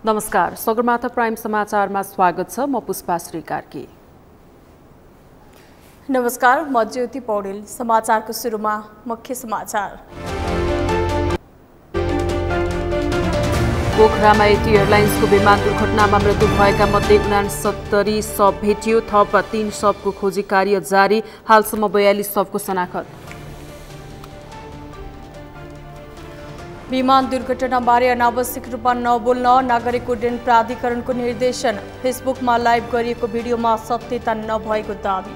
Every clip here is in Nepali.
नमस्कार, सगरमाथा प्राइम समाचारमा स्वागत छ। म पुष्पा श्री कार्की। नमस्कार, म ज्योति पौडेल। समाचारको सुरुमा मुख्य समाचार। पोखरामा एटी एयरलाइन्सको विमान दुर्घटनामा मृत्यु भएका मध्ये 69 शव भेटियो। थप 3 शवको खोजी कार्य जारी। हालसम्म 42 शवको शनाखत। विमान दुर्घटनाबारे अनावश्यक रूपमा नबोल्न नागरिक उड्डयन प्राधिकरणको निर्देशन। फेसबुकमा लाइभ गरिएको भिडियोमा सत्यता नभएको दाबी।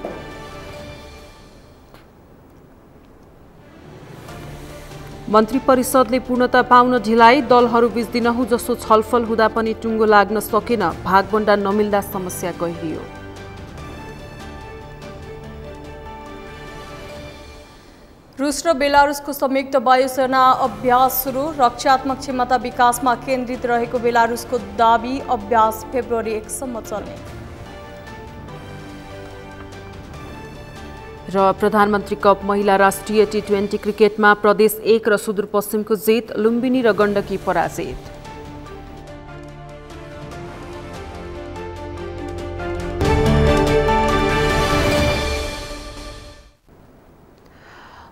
मन्त्री परिषदले पूर्णता पाउन ढिलाइ। दलहरूबीच दिनहुँ जसो छलफल हुँदा पनि टुङ्गो लाग्न सकेन। भागबण्डा नमिल्दा समस्या गहिरियो। रुस र बेलारुसको संयुक्त वायुसेना अभ्यास सुरु। रक्षात्मक क्षमता विकासमा केन्द्रित रहेको बेलारुसको दाबी। अभ्यास फेब्रुअरी 1 सम्म चल्ने। र प्रधानमन्त्री कप महिला राष्ट्रिय टी20 क्रिकेटमा प्रदेश 1 र सुदूरपश्चिमको जित। लुम्बिनी र गण्डकी पराजित।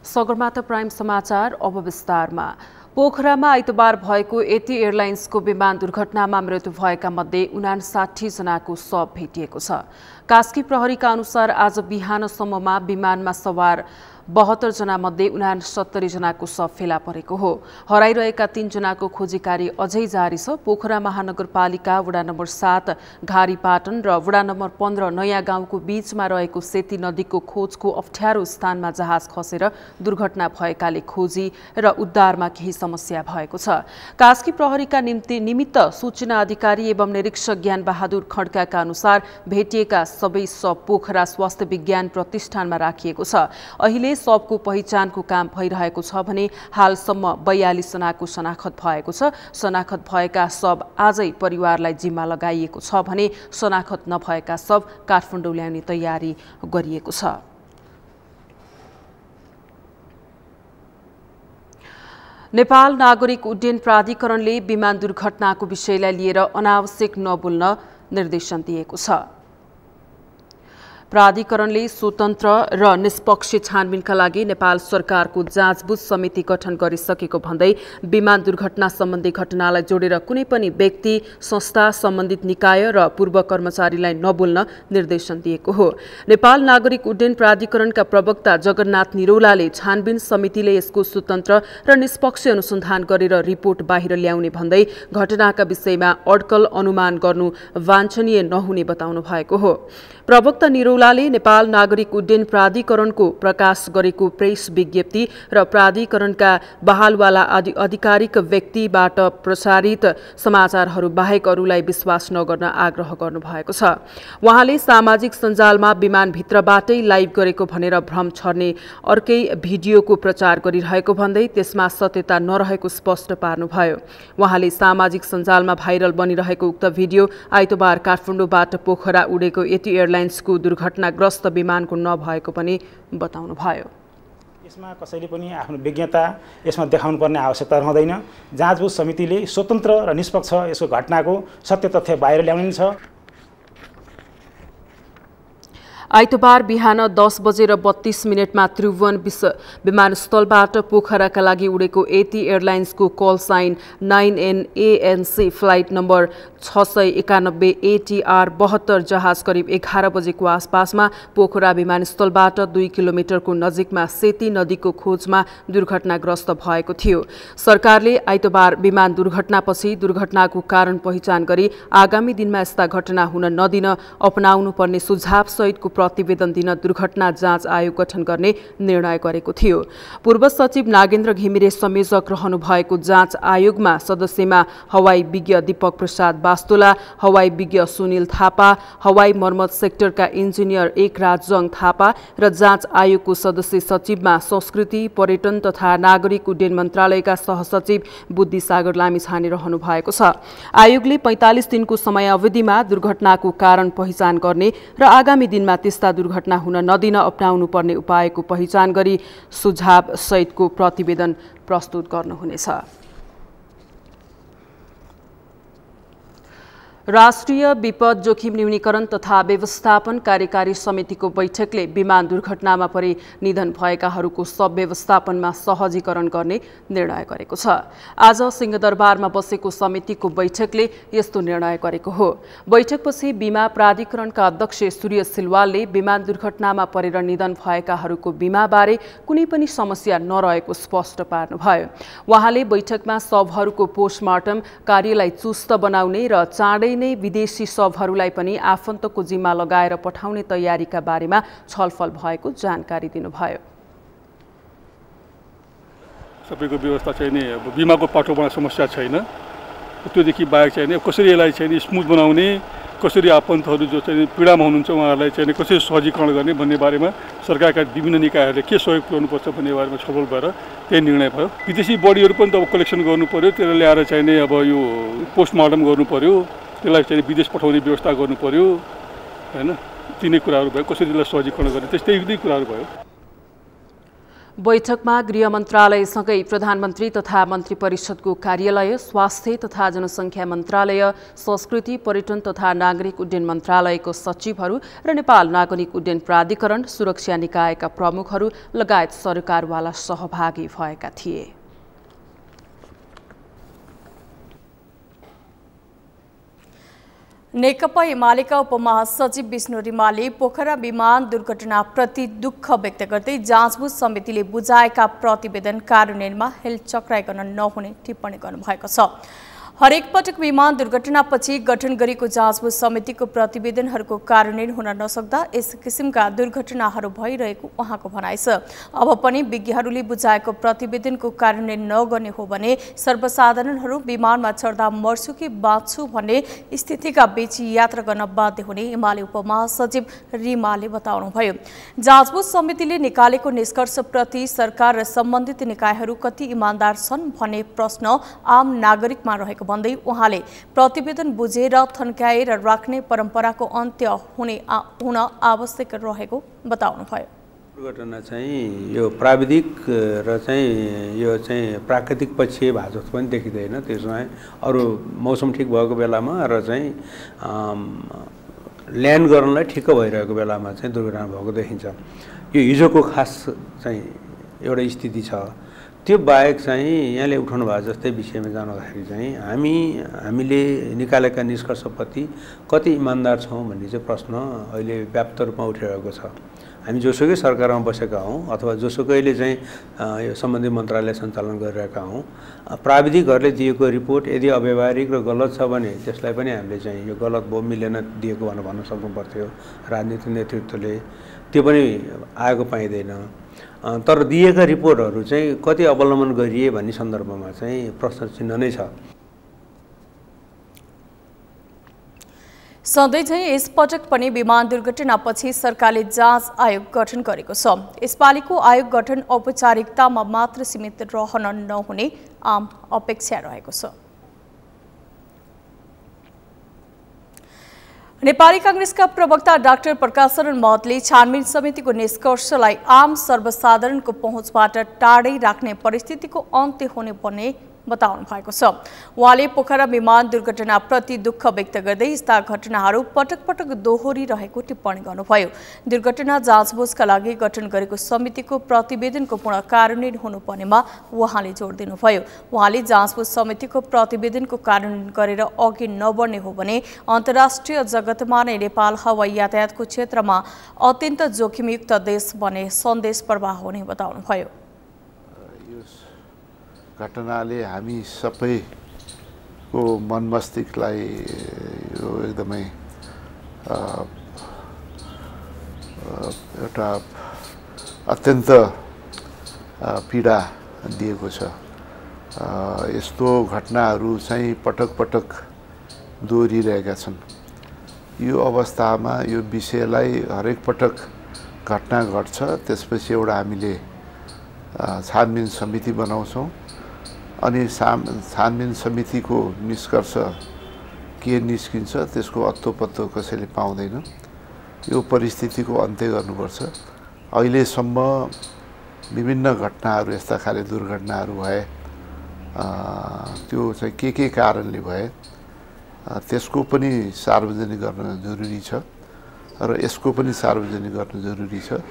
सगरमाथा प्राइम समाचार अब विस्तारमा। पोखरामा आइतबार भएको एटी एयरलाइन्सको विमान दुर्घटनामा मृत्यु भएका मध्ये 59 जनाको शव भेटिएको छ। कास्की प्रहरीका अनुसार आज बिहानसम्ममा विमानमा सवार 72 जना मध्ये 69 जनाको शव फेला परेको हो। हराइरहेका 3 जनाको खोजी कार्य अझै जारी छ। पोखरा महानगरपालिका वडा नम्बर 7 घारीपाटन र वडा नम्बर 15 नयाँ गाउँको बीचमा रहेको सेती नदीको खोजको अप्ठ्यारो स्थानमा जहाज खसेर दुर्घटना भएकाले खोजी र उद्धारमा केही समस्या भएको छ। कास्की प्रहरीका निमित्त सूचना अधिकारी एवं निरीक्षक ज्ञान बहादुर खड्काका अनुसार भेटिएका सबै शव पोखरा स्वास्थ्य विज्ञान प्रतिष्ठानमा राखिएको छ। अहिले शवको पहिचानको काम भइरहेको छ भने हालसम्म 42 जनाको शनाखत भएको छ। शनाखत भएका शव आजै परिवारलाई जिम्मा लगाइएको छ भने शनाखत नभएका शव काठमाडौँ ल्याउने तयारी गरिएको छ। नेपाल नागरिक उड्डयन प्राधिकरणले विमान दुर्घटनाको विषयलाई लिएर अनावश्यक नबोल्न निर्देशन दिएको छ। प्राधिकरणले स्वतन्त्र र निष्पक्ष छानबिनका लागि नेपाल सरकारको जाँचबुझ समिति गठन गरिसकेको भन्दै विमान दुर्घटना सम्बन्धी घटनालाई जोडेर कुनै पनि व्यक्ति, संस्था, सम्बन्धित निकाय र पूर्व कर्मचारीलाई नबोल्न निर्देशन दिएको हो। नेपाल नागरिक उड्डयन प्राधिकरणका प्रवक्ता जगन्नाथ निरौलाले छानबिन समितिले यसको स्वतन्त्र र निष्पक्ष अनुसन्धान गरेर रिपोर्ट बाहिर ल्याउने भन्दै घटनाका विषयमा अड्कल अनुमान गर्नु वाञ्छनीय नहुने बताउनु भएको हो। प्रवक्ता निरौलाले नेपाल नागरिक उड्डयन प्राधिकरणको प्रकाश गरेको प्रेस विज्ञप्ति र प्राधिकरणका बहालवाला आधिकारिक व्यक्तिबाट प्रसारित समाचारहरू बाहेक अरूलाई विश्वास नगर्न आग्रह गर्नुभएको छ। उहाँले सामाजिक सञ्जालमा विमानभित्रबाटै लाइभ गरेको भनेर भ्रम छर्ने अर्कै भिडियोको प्रचार गरिरहेको भन्दै त्यसमा सत्यता नरहेको स्पष्ट पार्नुभयो। उहाँले सामाजिक सञ्जालमा भाइरल बनिरहेको उक्त भिडियो आइतबार काठमाडौँबाट पोखरा उडेको एटी एयरलाइन्सको दुर्घटनाग्रस्त विमानको नभएको पनि बताउनुभयो। यसमा कसैले पनि आफ्नो विज्ञता यसमा देखाउनुपर्ने आवश्यकता रहँदैन। जाँचबुझ समितिले स्वतन्त्र र निष्पक्ष यसको घटनाको सत्य तथ्य बाहिर ल्याउने छ। आइतबार बिहान 10:32 त्रिभुवन विमानस्थलबाट पोखराका लागि उडेको एटी एयरलाइन्सको call sign 9NANC flight number 691 ATR 72 जहाज करिब 11 बजेको आसपासमा पोखरा विमानस्थलबाट 2 किलोमिटरको नजिकमा सेती नदीको खोजमा दुर्घटनाग्रस्त भएको थियो। सरकारले आइतबार विमान दुर्घटनापछि दुर्घटनाको कारण पहिचान गरी आगामी दिनमा यस्ता घटना हुन नदिन अपनाउनुपर्ने सुझाव सहितको प्रतिवेदन दिन दुर्घटना जाँच आयोग गठन गर्ने निर्णय गरेको थियो। पूर्व सचिव नागेन्द्र घिमिरे संयोजक रहनु भएको जाँच आयोगमा सदस्यमा हवाई विज्ञ दीपक प्रसाद वास्तोला, हवाई विज्ञ सुनिल थापा, हवाई मर्मत सेक्टरका इन्जिनियर एकराज जङ थापा र जाँच आयोगको सदस्य सचिवमा संस्कृति, पर्यटन तथा नागरिक उड्डयन मन्त्रालयका सहसचिव बुद्धिसागर लामिछाने रहनु भएको छ। आयोगले 45 दिनको समयावधिमा दुर्घटनाको कारण पहिचान गर्ने र आगामी दिनमा त्यस्ता दुर्घटना हुन नदिन अपनाउनु पर्ने उपायको पहिचान गरी सुझाव सहितको प्रतिवेदन प्रस्तुत गर्नुहुनेछ। राष्ट्रिय विपद जोखिम न्यूनीकरण तथा व्यवस्थापन कार्यकारी समितिको बैठकले विमान दुर्घटनामा परि निधन भएकाहरूको शव व्यवस्थापनमा सहजीकरण गर्ने निर्णय गरेको छ। आज सिंहदरबारमा बसेको समितिको बैठकले यस्तो निर्णय गरेको हो। बैठकपछि बीमा प्राधिकरणका अध्यक्ष सूर्य सिलवालले विमान दुर्घटनामा परेर निधन भएकाहरूको बीमाबारे कुनै पनि समस्या नरहेको स्पष्ट पार्नुभयो। उहाँले बैठकमा शवहरूको पोस्टमार्टम कार्यलाई चुस्त बनाउने र चाँडै नै विदेशी शवहरूलाई पनि आफन्तको जिम्मा लगाएर पठाउने तयारीका बारेमा छलफल भएको जानकारी दिनुभयो। सबैको व्यवस्था चाहिँ नि अब बिमाको पाटोमा समस्या छैन, त्योदेखि बाहेक चाहिँ नि कसरी यसलाई चाहिँ स्मुथ बनाउने, कसरी आफन्तहरू जो चाहिँ पीडामा हुनुहुन्छ उहाँहरूलाई चाहिँ कसरी सहजीकरण गर्ने भन्ने बारेमा सरकारका विभिन्न निकायहरूले के सहयोग पुर्याउनुपर्छ भन्ने बारेमा छलफल भएर त्यही निर्णय भयो। विदेशी बडीहरू पनि त अब कलेक्सन गर्नु पर्यो, त्यसलाई ल्याएर चाहिँ नि अब यो पोस्टमार्टम गर्नु पर्यो, त्यसलाई चाहिँ विदेश पठाउने व्यवस्था गर्नु पर्यो हैन, तिनै कुराहरू भयो। कसरी त्यसलाई सहजीकरण गर्ने त्यस्तै कुराहरू भयो। बैठकमा गृह मन्त्रालयसँगै प्रधानमन्त्री तथा मन्त्री परिषदको कार्यालय, स्वास्थ्य तथा जनसङ्ख्या मन्त्रालय, संस्कृति पर्यटन तथा नागरिक उड्डयन मन्त्रालयको सचिवहरू र नेपाल नागरिक उड्डयन प्राधिकरण, सुरक्षा निकायका प्रमुखहरू लगायत सरकारवाला सहभागी भएका थिए। नेकपा एमालेका उपमहासचिव विष्णु रिमालले पोखरा विमान दुर्घटनाप्रति दुःख व्यक्त गर्दै जाँचबुझ समितिले बुझाएका प्रतिवेदन कार्यान्वयनमा हेलचक्राइ गर्न नहुने टिप्पणी गर्नुभएको छ। हरेक पटक विमान दुर्घटनापछि गठन गरेको जाँचबुझ समितिको प्रतिवेदनहरूको कार्यान्वयन हुन नसक्दा यस किसिमका दुर्घटनाहरू भइरहेको उहाँको भनाइ छ। अब पनि विज्ञहरूले बुझाएको प्रतिवेदनको कार्यान्वयन नगर्ने हो भने सर्वसाधारणहरू विमानमा चढ्दा मर्छु कि बाँच्छु भन्ने स्थितिका बीच यात्रा गर्न बाध्य हुने एमाले उपमहासचिव रिमालले बताउनुभयो। जाँचबुझ समितिले निकालेको निष्कर्षप्रति सरकार र सम्बन्धित निकायहरू कति इमान्दार छन् भन्ने प्रश्न आम नागरिकमा रहेको भन्दै उहाँले प्रतिवेदन बुझेर थन्काएर राख्ने परम्पराको अन्त्य हुन आवश्यक रहेको बताउनुभयो। दुर्घटना चाहिँ यो प्राविधिक र चाहिँ यो चाहिँ प्राकृतिक पक्ष भए जस्तो पनि देखिँदैन। त्यसमा अरू मौसम ठिक भएको बेलामा र चाहिँ ल्यान्ड गर्नलाई ठिक्क भइरहेको बेलामा चाहिँ दुर्घटना भएको देखिन्छ। यो हिजोको खास चाहिँ एउटा स्थिति छ। त्यो बाहेक चाहिँ यहाँले उठाउनु भएको जस्तै विषयमा जाँदाखेरि चाहिँ हामीले निकालेका निष्कर्षप्रति कति इमान्दार छौँ भन्ने चाहिँ प्रश्न अहिले व्याप्त रूपमा उठिरहेको छ। हामी जोसुकै सरकारमा बसेका हौँ अथवा जोसुकैले चाहिँ यो सम्बन्धित मन्त्रालय सञ्चालन गरिरहेका हौँ, प्राविधिकहरूले दिएको रिपोर्ट यदि अव्यावहारिक र गलत छ भने त्यसलाई पनि हामीले चाहिँ यो गलत भयो, मिलेन दिएको भनेर भन्न सक्नु पर्थ्यो। राजनीतिक नेतृत्वले त्यो पनि आएको पाइँदैन। तर दिएका रिपोर्टहरू चाहिँ कति अवलम्बन गरिए भन्ने सन्दर्भमा चाहिँ प्रश्न चिन्ह नै छ। सधैँ चाहिँ यसपटक पनि विमान दुर्घटनापछि सरकारले जाँच आयोग गठन गरेको छ। यसपालिको आयोग गठन औपचारिकतामा मात्र सीमित रहन नहुने आम अपेक्षा रहेको छ। नेपाली कांग्रेसका प्रवक्ता डाक्टर प्रकाश शरण महतले छानबिन समितिको निष्कर्षलाई आम सर्वसाधारणको पहुँचबाट टाढै राख्ने परिस्थितिको अन्त्य हुने पर्ने बताउनु भएको छ। उहाँले पोखरा विमान दुर्घटनाप्रति दुःख व्यक्त गर्दै यस्ता घटनाहरू पटक पटक दोहोरिरहेको टिप्पणी गर्नुभयो। दुर्घटना जाँचबुझका लागि गठन गरेको समितिको प्रतिवेदनको पूर्ण कार्यान्वयन हुनुपर्नेमा उहाँले जोड दिनुभयो। उहाँले जाँचबुझ समितिको प्रतिवेदनको कार्यान्वयन गरेर अघि नबढ्ने हो भने अन्तर्राष्ट्रिय जगतमा नै नेपाल हवाई यातायातको क्षेत्रमा अत्यन्त जोखिमयुक्त देश बन्ने सन्देश प्रवाह हुने बताउनुभयो। घटनाले हामी सबैको मन मस्तिष्कलाई यो एकदमै एउटा अत्यन्त पीडा दिएको छ। यस्तो घटनाहरू चाहिँ पटक पटक दोहोरिरहेका छन्। यो अवस्थामा यो विषयलाई हरेक पटक घटना घट्छ, त्यसपछि एउटा हामीले छानबिन समिति बनाउँछौँ अनि छानबिन समितिको निष्कर्ष के निस्किन्छ त्यसको अत्तो-पत्तो कसैले पाउँदैन। यो परिस्थितिको अन्त्य गर्नुपर्छ। अहिलेसम्म विभिन्न घटनाहरू यस्ता खाले दुर्घटनाहरू भए, त्यो चाहिँ के कारणले भए त्यसको पनि सार्वजनिक गर्न जरुरी छ र यसको पनि सार्वजनिक गर्न जरुरी छ।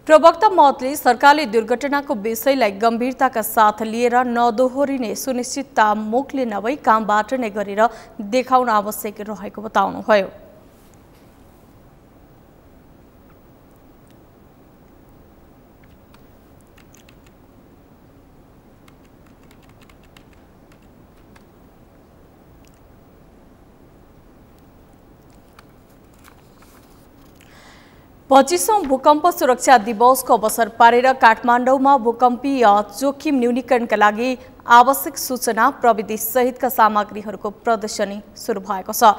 प्रवक्ता महतले सरकारले दुर्घटनाको विषयलाई गम्भीरताका साथ लिएर नदोहोरिने सुनिश्चितता मुखले नभई कामबाट नै गरेर देखाउन आवश्यक रहेको बताउनुभयो। पच्चीसौं भूकम्प सुरक्षा दिवसको अवसर पारेर काठमाडौँमा भूकम्पीय जोखिम न्यूनीकरणका लागि आवश्यक सूचना प्रविधि सहितका सामग्रीहरूको प्रदर्शनी सुरु भएको छ।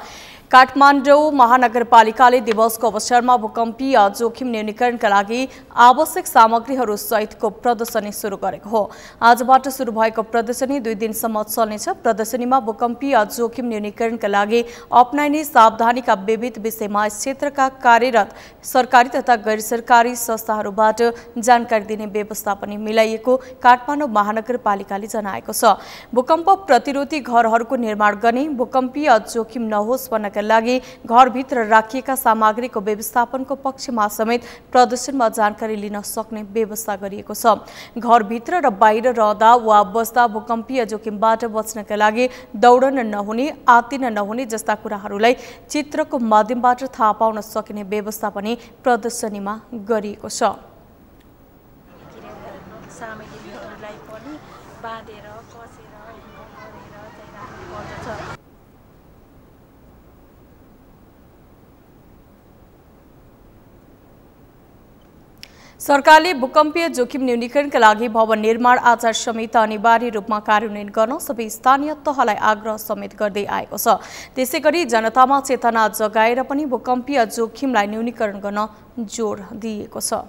काठमाडौँ महानगरपालिकाले दिवसको अवसरमा भूकम्पीय जोखिम न्यूनीकरणका लागि आवश्यक सामग्रीहरू सहितको प्रदर्शनी सुरु गरेको हो। आजबाट सुरु भएको प्रदर्शनी 2 दिनसम्म चल्नेछ। प्रदर्शनीमा भूकम्पीय जोखिम न्यूनीकरणका लागि अपनाइने सावधानीका विविध विषयमा क्षेत्रका कार्यरत सरकारी तथा गैर सरकारी संस्थाहरूबाट जानकारी दिने व्यवस्था पनि मिलाइएको काठमाडौँ महानगरपालिकाले जनाएको छ। भूकम्प प्रतिरोधी घरहरूको निर्माण गर्ने, भूकम्पीय जोखिम नहोस् भन्नका लागि घरभित्र राखिएका सामग्रीको व्यवस्थापनको पक्षमा समेत प्रदर्शनमा जानकारी लिन सक्ने व्यवस्था गरिएको छ। घरभित्र र बाहिर रहँदा वा बस्दा भूकम्पीय जोखिमबाट बच्नका लागि दौडन नहुने, आत्तिन नहुने जस्ता कुराहरूलाई चित्रको माध्यमबाट थाहा पाउन सकिने व्यवस्था पनि प्रदर्शनीमा गरिएको छ। सामग्रीहरूलाई पनि बाँधेर कसेर गरेर चाहिँ राख्नुपर्दछ। सरकारले भूकम्पीय जोखिम न्यूनीकरणका लागि भवन निर्माण आचार संहिता अनिवार्य रूपमा कार्यान्वयन गर्न सबै स्थानीय तहलाई आग्रह समेत गर्दै आएको छ। त्यसैगरी जनतामा चेतना जगाएर पनि भूकम्पीय जोखिमलाई न्यूनीकरण गर्न जोड दिएको छ।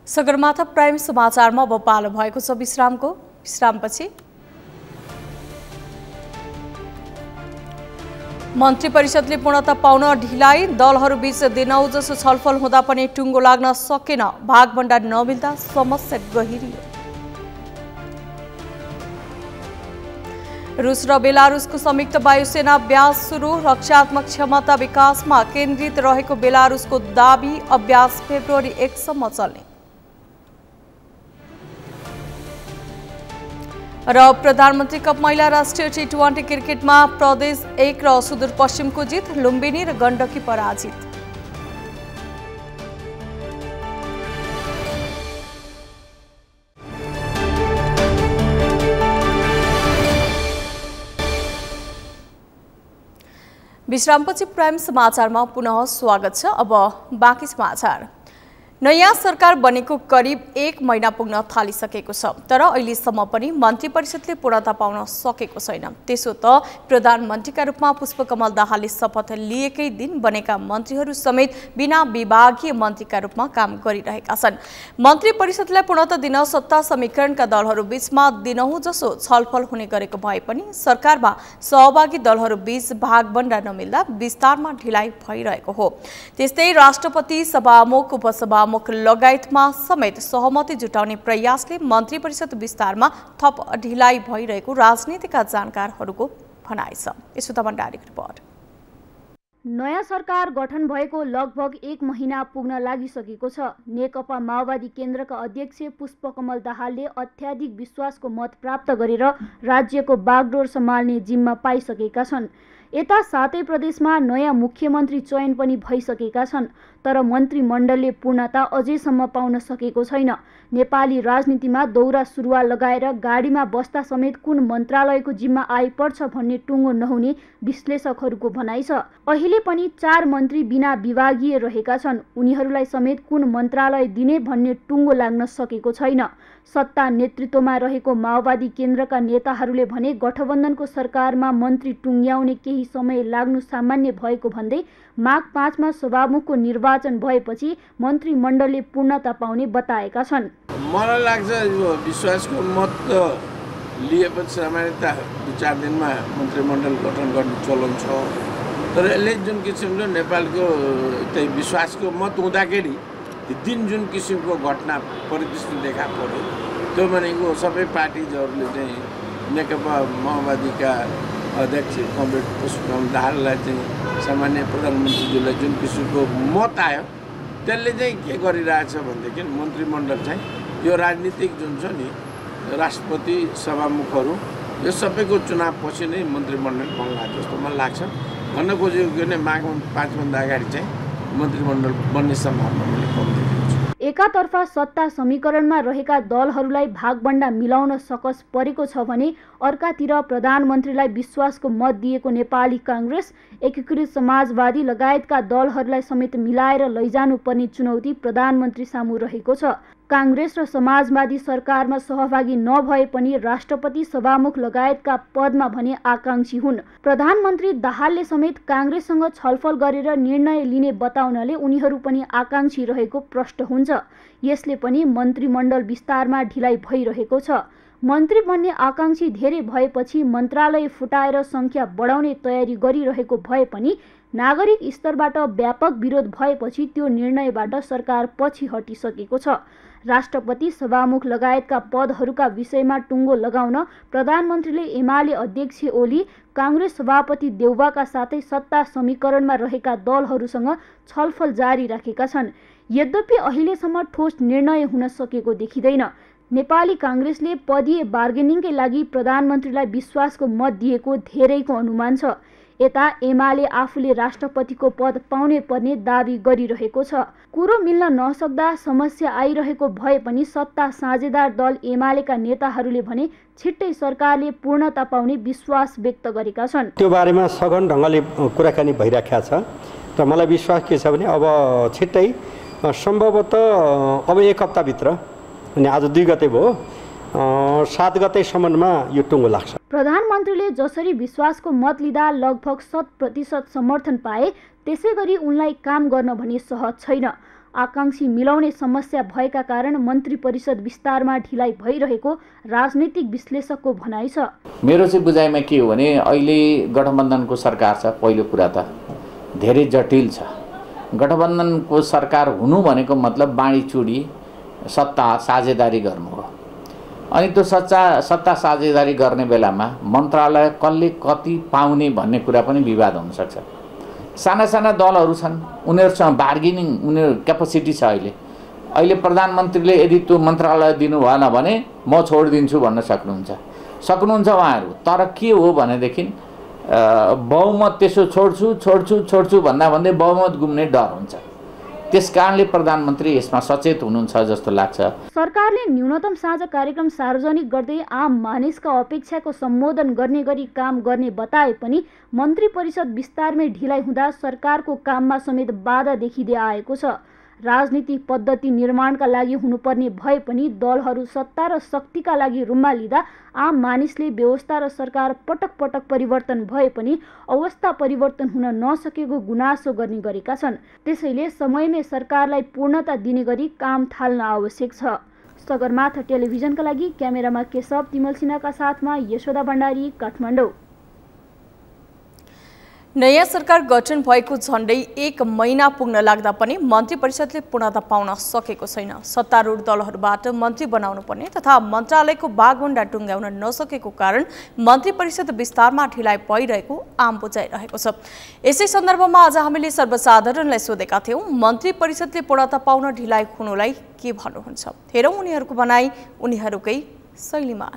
सगरमाथा प्राइम समाचारमा अब पालो भएको छ विश्रामको। विश्रामपछि मन्त्री परिषदले पूर्णता पाउन ढिलाइ, दलहरूबीच दिनौ जसो छलफल हुँदा पनि टुङ्गो लाग्न सकेन, भागभण्डा नमिल्दा समस्या गहिरियो। रुस र बेलारुसको संयुक्त वायुसेना अभ्यास सुरु, रक्षात्मक क्षमता विकासमा केन्द्रित रहेको बेलारुसको दाबी, अभ्यास फेब्रुअरी 1 सम्म चल्ने। र प्रधानमन्त्री कप महिला राष्ट्रिय T20 क्रिकेटमा प्रदेश 1 र सुदूरपश्चिमको जित, लुम्बिनी र गण्डकी पराजित। विश्रामपछि प्राइम समाचारमा पुनः स्वागत छ। अब बाँकी समाचार। नयाँ सरकार बनेको करिब 1 महिना पुग्न थालिसकेको छ, तर अहिलेसम्म पनि मन्त्री परिषदले पूर्णता पाउन सकेको छैन। त्यसो त प्रधानमन्त्रीका रूपमा पुष्पकमल दाहालले शपथ लिएकै दिन बनेका मन्त्रीहरू समेत बिना विभागीय मन्त्रीका रूपमा काम गरिरहेका छन्। मन्त्री परिषदलाई पूर्णता दिन सत्ता समीकरणका दलहरू बीचमा दिनहुँ जसो छलफल हुने गरेको भए पनि सरकारमा सहभागी दलहरू बीच भागभण्डा नमिल्दा विस्तारमा ढिलाइ भइरहेको हो। त्यस्तै राष्ट्रपति, सभामुख, उपसभामुख लगायतमा समेत सहमति जुटाउने प्रयासले मन्त्री परिषद विस्तारमा थप ढिलाइ भइरहेको राजनीतिका जानकारहरूको भनाइ छ। यसो भण्डारीको रिपोर्ट। नयाँ सरकार गठन भएको लगभग 1 महिना पुग्न लागिसकेको छ। नेकपा माओवादी केन्द्रका अध्यक्ष पुष्पकमल दाहालले अत्याधिक विश्वासको मत प्राप्त गरेर राज्यको बागडोर सम्हाल्ने जिम्मा पाइसकेका छन्। यता सातै प्रदेशमा नयाँ मुख्यमन्त्री चयन पनि भइसकेका छन्, तर मन्त्रीमण्डलले पूर्णता अझैसम्म पाउन सकेको छैन। नेपाली राजनीतिमा दौरा सुरुवा लगाएर गाडीमा बस्दा समेत कुन मन्त्रालयको जिम्मा आइपर्छ भन्ने टुङ्गो नहुने विश्लेषकहरूको भनाइ छ। अहिले पनि 4 मन्त्री बिना विभागीय रहेका छन्, उनीहरूलाई समेत कुन मन्त्रालय दिने भन्ने टुङ्गो लाग्न सकेको छैन। सत्ता नेतृत्वमा रहेको माओवादी केन्द्रका नेताहरूले भने गठबन्धनको सरकारमा मन्त्री टुङ्ग्याउने केही समय लाग्नु सामान्य भएको भन्दै माघ 5 मा सभामुखको निर्वाचन भएपछि मन्त्रीमण्डलले पूर्णता पाउने बताएका छन्। मलाई लाग्छ यो विश्वासको मत लिएपछि सामान्यतः 2-4 दिनमा मन्त्रीमण्डल गठन गर्ने चलन छ। तर यसले जुन किसिमको नेपालको त्यही विश्वासको मत हुँदाखेरि दिन जुन किसिमको घटना परिदृश्य देखा पर्यो त्यो भनेको सबै पार्टीजहरूले चाहिँ नेकपा माओवादीका अध्यक्ष कमरेड पुष्पकमल दाहाललाई चाहिँ सामान्य प्रधानमन्त्रीज्यूलाई जुन किसिमको मत आयो त्यसले चाहिँ के गरिरहेछ भनेदेखि मन्त्रीमण्डल चाहिँ यो राजनीतिक जुन छ नि राष्ट्रपति सभामुखहरू यो सबैको चुनावपछि नै मन्त्रीमण्डल बन्ला जस्तो मलाई लाग्छ। भन्न खोजेको के भने माघ 5 भन्दा अगाडि चाहिँ मन्त्रीमण्डल बन्ने सम्भावना मैले कम देखेको छु। एकातर्फ सत्ता समीकरणमा रहेका दलहरूलाई भागबण्डा मिलाउन सकस परेको छ भने अर्कातिर प्रधानमन्त्रीलाई विश्वासको मत दिएको नेपाली कांग्रेस एकीकृत समाजवादी लगायतका दलहरूलाई समेत मिलाएर लैजानुपर्ने चुनौती प्रधानमन्त्री सामु रहेको छ। कांग्रेस र समाजवादी सरकारमा सहभागी नभए पनि राष्ट्रपति सभामुख लगायतका पदमा भने आकांक्षी हुन्। प्रधानमन्त्री दाहालले समेत कांग्रेससँग छलफल गरेर निर्णय लिने बताउनाले उनीहरू पनि आकांक्षी रहेको प्रष्ट हुन्छ। यसले पनि मन्त्रीमण्डल विस्तारमा ढिलाइ भइरहेको छ। मन्त्री बन्ने आकांक्षी धेरै भएपछि मन्त्रालय फुटाएर संख्या बढाउने तयारी गरिरहेको भए पनि नागरिक स्तरबाट व्यापक विरोध भएपछि त्यो निर्णयबाट सरकार पछि हटिसकेको छ। राष्ट्रपति सभामुख लगायतका पदहरूका विषयमा टुङ्गो लगाउन प्रधानमन्त्रीले एमाले अध्यक्ष ओली, कांग्रेस सभापति देउवाका साथै सत्ता समीकरणमा रहेका दलहरूसँग छलफल जारी राखेका छन्। यद्यपि अहिलेसम्म ठोस निर्णय हुन सकेको देखिँदैन। नेपाली कांग्रेसले पदीय बार्गेनिङकै लागि प्रधानमन्त्रीलाई विश्वासको मत दिएको धेरैको अनुमान छ। यता एमाले आफूले राष्ट्रपतिको पद पाउने पर्ने दाबी गरिरहेको छ। कुरो मिल्न नसक्दा समस्या आइरहेको भए पनि सत्ता साझेदार दल एमालेका नेताहरूले भने छिट्टै सरकारले पूर्णता पाउने विश्वास व्यक्त गरेका छन्। त्यो बारेमा सघन ढङ्गले कुराकानी भइराखेको छ र मलाई विश्वास के छ भने अब छिट्टै सम्भवतः अब 1 हप्ताभित्र, अनि आज 2 गते भयो, 7 गतेसम्ममा यो टुङ्गो लाग्छ। प्रधानमन्त्रीले जसरी विश्वासको मत लिँदा लगभग 100% समर्थन पाए त्यसै गरी उनलाई काम गर्न भने सहज छैन। आकांक्षी मिलाउने समस्या भएका कारण मन्त्री परिषद विस्तारमा ढिलाइ भइरहेको राजनीतिक विश्लेषकको भनाइ छ। मेरो चाहिँ बुझाइमा के हो भने अहिले गठबन्धनको सरकार छ। पहिलो कुरा त धेरै जटिल छ। गठबन्धनको सरकार हुनु भनेको मतलब बाँडीचुडी सत्ता साझेदारी गर्नु हो। अनि त्यो सत्ता साझेदारी गर्ने बेलामा मन्त्रालय कसले कति पाउने भन्ने कुरा पनि विवाद हुन सक्छ। साना साना दलहरू छन्, उनीहरूसँग बार्गेनिङ उनीहरू क्यापासिटी छ। अहिले प्रधानमन्त्रीले यदि त्यो मन्त्रालय दिनु भएन भने म छोडिदिन्छु भन्न सक्नुहुन्छ उहाँहरू। तर के हो भनेदेखि बहुमत त्यसो छोड्छु भन्दै बहुमत गुम्ने डर हुन्छ। त्यसकारणले प्रधानमन्त्री यसमा सचेत हुनुहुन्छ जस्तो लाग्छ। सरकारले न्यूनतम साझा कार्यक्रम सार्वजनिक गर्दै आम मानिसका अपेक्षाको सम्बोधन गर्ने गरी काम गर्ने बताए पनि मन्त्री परिषद विस्तारमै ढिलाइ हुँदा सरकारको काममा समेत बाधा देखिँदै आएको छ। राजनीतिक पद्धति निर्माणका लागि हुनुपर्ने भए पनि दलहरू सत्ता र शक्तिका लागि रुममा लिँदा आम मानिसले व्यवस्था र सरकार पटक पटक परिवर्तन भए पनि अवस्था परिवर्तन हुन नसकेको गुनासो गर्ने गरेका छन्। त्यसैले समयमै सरकारलाई पूर्णता दिने गरी काम थाल्न आवश्यक छ। सगरमाथा टेलिभिजनका लागि क्यामेरामा केशव तिमल सिन्हाका साथमा यशोदा भण्डारी, काठमाडौँ। नयाँ सरकार गठन भएको झण्डै 1 महिना पुग्न लाग्दा पनि मन्त्री परिषदले पूर्णता पाउन सकेको छैन। सत्तारूढ दलहरूबाट मन्त्री बनाउनु पर्ने तथा मन्त्रालयको बागवण्डा टुङ्ग्याउन नसकेको कारण मन्त्री परिषद विस्तारमा ढिलाइ भइरहेको आम बुझाइरहेको छ। यसै सन्दर्भमा आज हामीले सर्वसाधारणलाई सोधेका थियौं, मन्त्री परिषदले पूर्णता पाउन ढिलाइ हुनुलाई के भन्नुहुन्छ? हेरौं उनीहरूको भनाइ उनीहरूकै शैलीमा।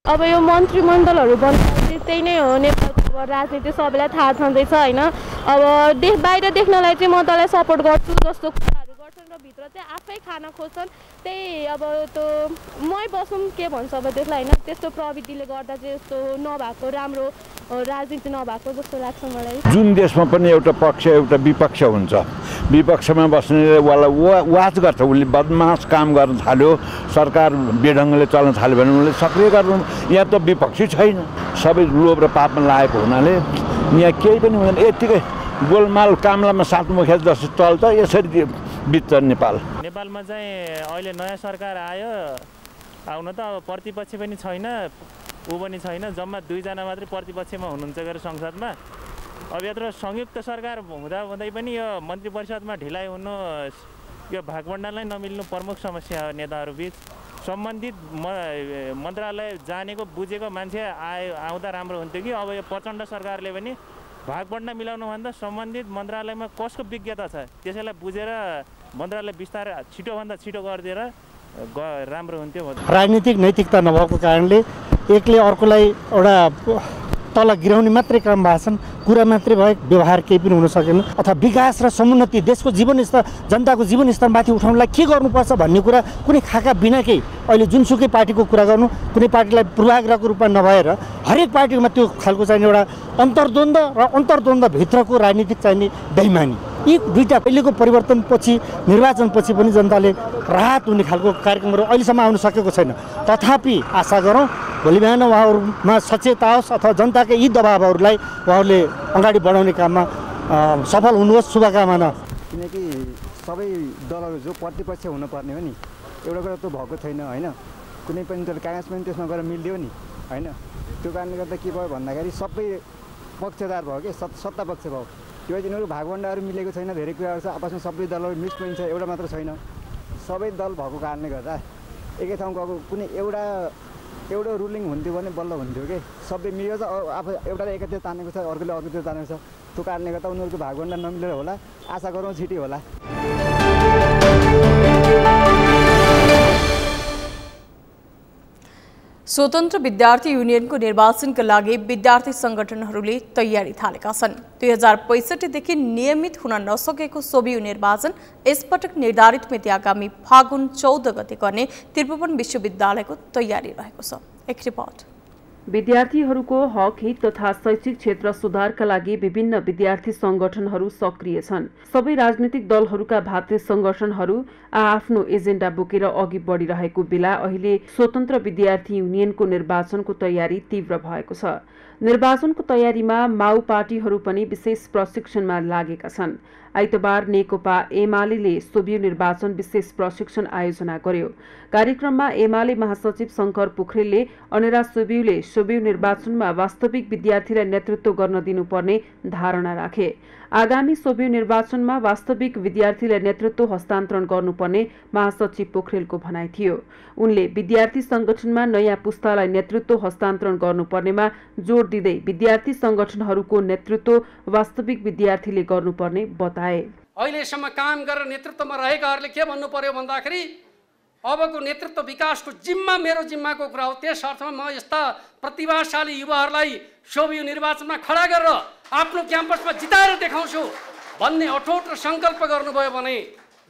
अब यो मन्त्रीमण्डलहरू बनाउने त्यही नै हो। नेपालको राजनीति सबैलाई थाहा छँदैछ होइन। अब बाहिर देख्नलाई चाहिँ म तँलाई सपोर्ट गर्छु जस्तो कुराहरू गर्छन् र भित्र चाहिँ आफै खान खोज्छन्। त्यही अब त्यो मै बसौँ के भन्छ अब त्यसलाई होइन। त्यस्तो प्रविधिले गर्दा चाहिँ यस्तो नभएको राम्रो राजनीति नभएको जस्तो लाग्छ मलाई। जुन देशमा पनि एउटा पक्ष एउटा विपक्ष हुन्छ। विपक्षमा बस्ने वाला वाच गर्छ, उसले बदमास काम गर्न थाल्यो, सरकार बेढङ्गले चल्न थाल्यो भने उसले सक्रिय गर्नु। यहाँ त विपक्षी छैन, सबै लोभ र पापमा लागेको हुनाले यहाँ केही पनि हुँदैन। यत्तिकै गोलमाल कामलामा सात मुखिया जस्तो चल्छ। यसरी बित्छ नेपाल। नेपालमा चाहिँ अहिले नयाँ सरकार आयो, आउन त अब प्रतिपक्ष पनि छैन, ऊ पनि छैन, जम्मा 2 जना मात्रै प्रतिपक्षमा हुनुहुन्छ गएर संसदमा। अब यत्रो संयुक्त सरकार हुँदै पनि यो मन्त्री परिषदमा ढिलाइ हुनु, यो भागबण्डालाई नमिल्नु प्रमुख समस्या हो नेताहरू बीच। सम्बन्धित मन्त्रालय जानेको बुझेको मान्छे आउँदा राम्रो हुन्थ्यो कि अब यो प्रचण्ड सरकारले पनि भागबण्डा मिलाउनुभन्दा सम्बन्धित मन्त्रालयमा कसको विज्ञता छ त्यसैलाई बुझेर मन्त्रालय विस्तार छिटोभन्दा छिटो गरिदिएर राम्रो हुन्थ्यो। राजनीतिक नैतिकता नभएको कारणले एकले अर्कोलाई एउटा तल गिराउने मात्रै काम भएको छन्, कुरा मात्रै भए व्यवहार केही पनि हुन सकेन। अथवा विकास र समुन्नति, देशको जीवनस्तर, जनताको जीवनस्तरमाथि उठाउनलाई के गर्नुपर्छ भन्ने कुरा कुनै खाका बिनाकै अहिले जुनसुकै पार्टीको कुरा गर्नु, कुनै पार्टीलाई पूर्वाग्रहको रूपमा नभएर हरेक पार्टीमा त्यो खालको चाहिने एउटा अन्तर्द्वन्द र अन्तर्द्वन्द्वभित्रको राजनीतिक चाहिने बेइमानी, यी दुईटा अहिलेको परिवर्तनपछि निर्वाचनपछि पनि जनताले राहत हुने खालको कार्यक्रमहरू अहिलेसम्म आउन सकेको छैन। तथापि आशा गरौँ भोलि बिहान उहाँहरूमा सचेत आओस् अथवा जनताकै यी दबावहरूलाई उहाँहरूले अगाडि बढाउने काममा सफल हुनुहोस्, शुभकामना। किनकि सबै दलहरू जो प्रतिपक्ष हुनुपर्ने हो नि एउटा कुरा त भएको छैन होइन, कुनै पनि तर कागज पनि त्यसमा गएर मिल्यो नि होइन। त्यो कारणले गर्दा के भयो भन्दाखेरि सबै पक्षदार भयो कि सत्ता पक्ष भयो, त्यो भएर यिनीहरू भागबण्डाहरू मिलेको छैन, धेरै कुराहरू छ आपसमा, सबै दलहरू मिक्स पनि छ, एउटा मात्र छैन। सबै दल भएको कारणले गर्दा एकै ठाउँ गएको कुनै एउटा रुलिङ हुन्थ्यो भने बल्ल हुन्थ्यो कि सबै मिलेर छ, आफू एउटाले एकातिर तानेको छ, अर्कोले अर्कोतिर तानेको छ। त्यो कारणले गर्दा उनीहरूको भागबण्डा नमिलेर होला, आशा गरौँ छिटै होला। स्वतन्त्र विद्यार्थी युनियनको निर्वाचनका लागि विद्यार्थी संगठनहरूले तयारी थालेका छन्। 2065 देखि नियमित हुन नसकेको सोभियु निर्वाचन यसपटक निर्धारित मिति आगामी फागुन 14 गते गर्ने त्रिभुवन विश्वविद्यालयको तयारी रहेको छ। एक रिपोर्ट। विद्यार्थीहरूको हक हित तथा शैक्षिक क्षेत्र सुधारका लागि विभिन्न विद्यार्थी संगठनहरू सक्रिय छन्। सबै राजनीतिक दलहरूका भातृ संगठनहरू आफ्नो एजेन्डा बोकेर अघि बढिरहेको बेला अहिले स्वतन्त्र विद्यार्थी युनियनको निर्वाचनको तयारी तीव्र भएको छ। निर्वाचनको तयारीमा माओ पार्टीहरू पनि विशेष प्रशिक्षणमा लागेका छन्। आइतबार नेकपा एमाले सोभियु निर्वाचन विशेष प्रशिक्षण आयोजना गर्यो। कार्यक्रममा एमाले महासचिव शंकर पोखरेलले अनेरा सोभियुले सोभियु निर्वाचनमा वास्तविक विद्यार्थीलाई नेतृत्व गर्न दिनुपर्ने धारणा राखे। आगामी सोभियु निर्वाचनमा वास्तविक विद्यार्थीलाई नेतृत्व हस्तान्तरण गर्नुपर्ने महासचिव पोखरेलको भनाइ थियो। उनले विद्यार्थी संगठनमा नयाँ पुस्तालाई नेतृत्व हस्तान्तरण गर्नुपर्नेमा जोड दिँदै विद्यार्थी संगठनहरूको नेतृत्व वास्तविक विद्यार्थीले गर्नुपर्ने बताए। अहिलेसम्म काम गरेर नेतृत्वमा रहेकाहरूले के भन्नु पर्यो भन्दाखेरि अबको नेतृत्व विकासको जिम्मा मेरो जिम्माको कुरा हो। त्यस अर्थमा म यस्ता प्रतिभाशाली युवाहरूलाई सोभियु निर्वाचनमा खडा गरेर आफ्नो क्याम्पसमा जिताएर देखाउँछु भन्ने अठोट र सङ्कल्प गर्नुभयो भने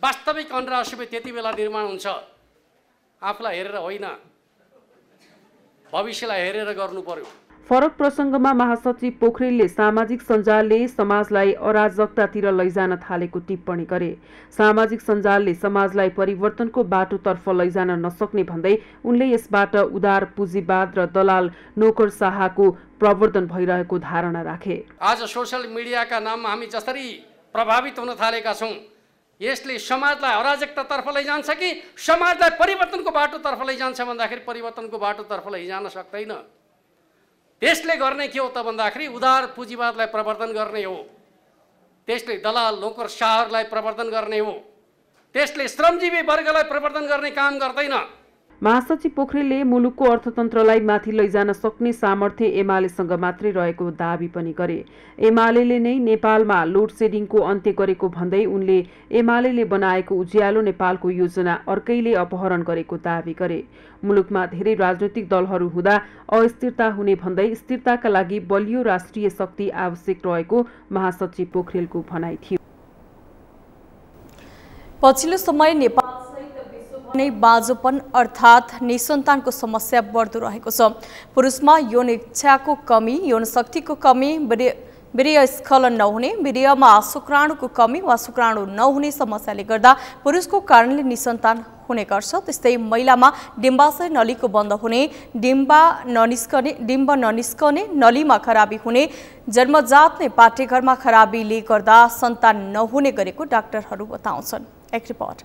वास्तविक अनरा सोभियत त्यति बेला निर्माण हुन्छ। आफूलाई हेरेर होइन, भविष्यलाई हेरेर गर्नु पर्यो। फरक प्रसङ्गमा महासचिव पोखरेलले सामाजिक सञ्जालले समाजलाई अराजकतातिर लैजान थालेको टिप्पणी गरे। सामाजिक सञ्जालले समाजलाई परिवर्तनको बाटोतर्फ लैजान नसक्ने भन्दै उनले यसबाट उदार पुँजीवाद र दलाल नोकरशाहको प्रवर्धन भइरहेको धारणा राखे। आज सोशल मिडियाका नाममा हामी जसरी प्रभावित हुन थालेका छौँ, यसले समाजलाई अराजकतातर्फ लैजान्छ कि समाजलाई परिवर्तनको बाटोतर्फ लैजान्छ भन्दाखेरि परिवर्तनको बाटोतर्फ लैजान सक्दैन। त्यसले गर्ने के हो त भन्दाखेरि उदार पुँजीवादलाई प्रवर्धन गर्ने हो, त्यसले दलाल नोकरशाहहरूलाई प्रवर्धन गर्ने हो, त्यसले श्रमजीवी वर्गलाई प्रवर्धन गर्ने काम गर्दैन। महासचिव पोखरेलले मुलुकको अर्थतन्त्रलाई माथि लैजान सक्ने सामर्थ्य एमालेसँग मात्रै रहेको दावी पनि गरे। एमाले नै नेपालमा लोड सेडिङको अन्त्य गरेको भन्दै उनले एमाले बनाएको उज्यालो नेपालको योजना अर्कैले अपहरण गरेको दावी गरे। मुलुकमा धेरै राजनैतिक दलहरू हुँदा अस्थिरता हुने भन्दै स्थिरताका लागि बलियो राष्ट्रिय शक्ति आवश्यक रहेको महासचिव पोखरेलको भनाइ थियो। पछिल्लो समय नेपाल नै बाँझोपन अर्थात् निसन्तानको समस्या बढ्दो रहेको छ। पुरुषमा यौन इच्छाको कमी, यौन शक्तिको कमी, वीर्य स्खलन नहुने, वीर्यमा शुक्राणुको कमी वा शुक्राणु नहुने समस्याले गर्दा पुरुषको कारणले निसन्तान हुने गर्छ। त्यस्तै महिलामा डिम्बाशय नलीको बन्द हुने, डिम्ब ननिस्कने, नलीमा खराबी हुने, जन्मजात नै पाठेघरमा खराबीले गर्दा सन्तान नहुने गरेको डाक्टरहरू बताउँछन्। एक रिपोर्ट।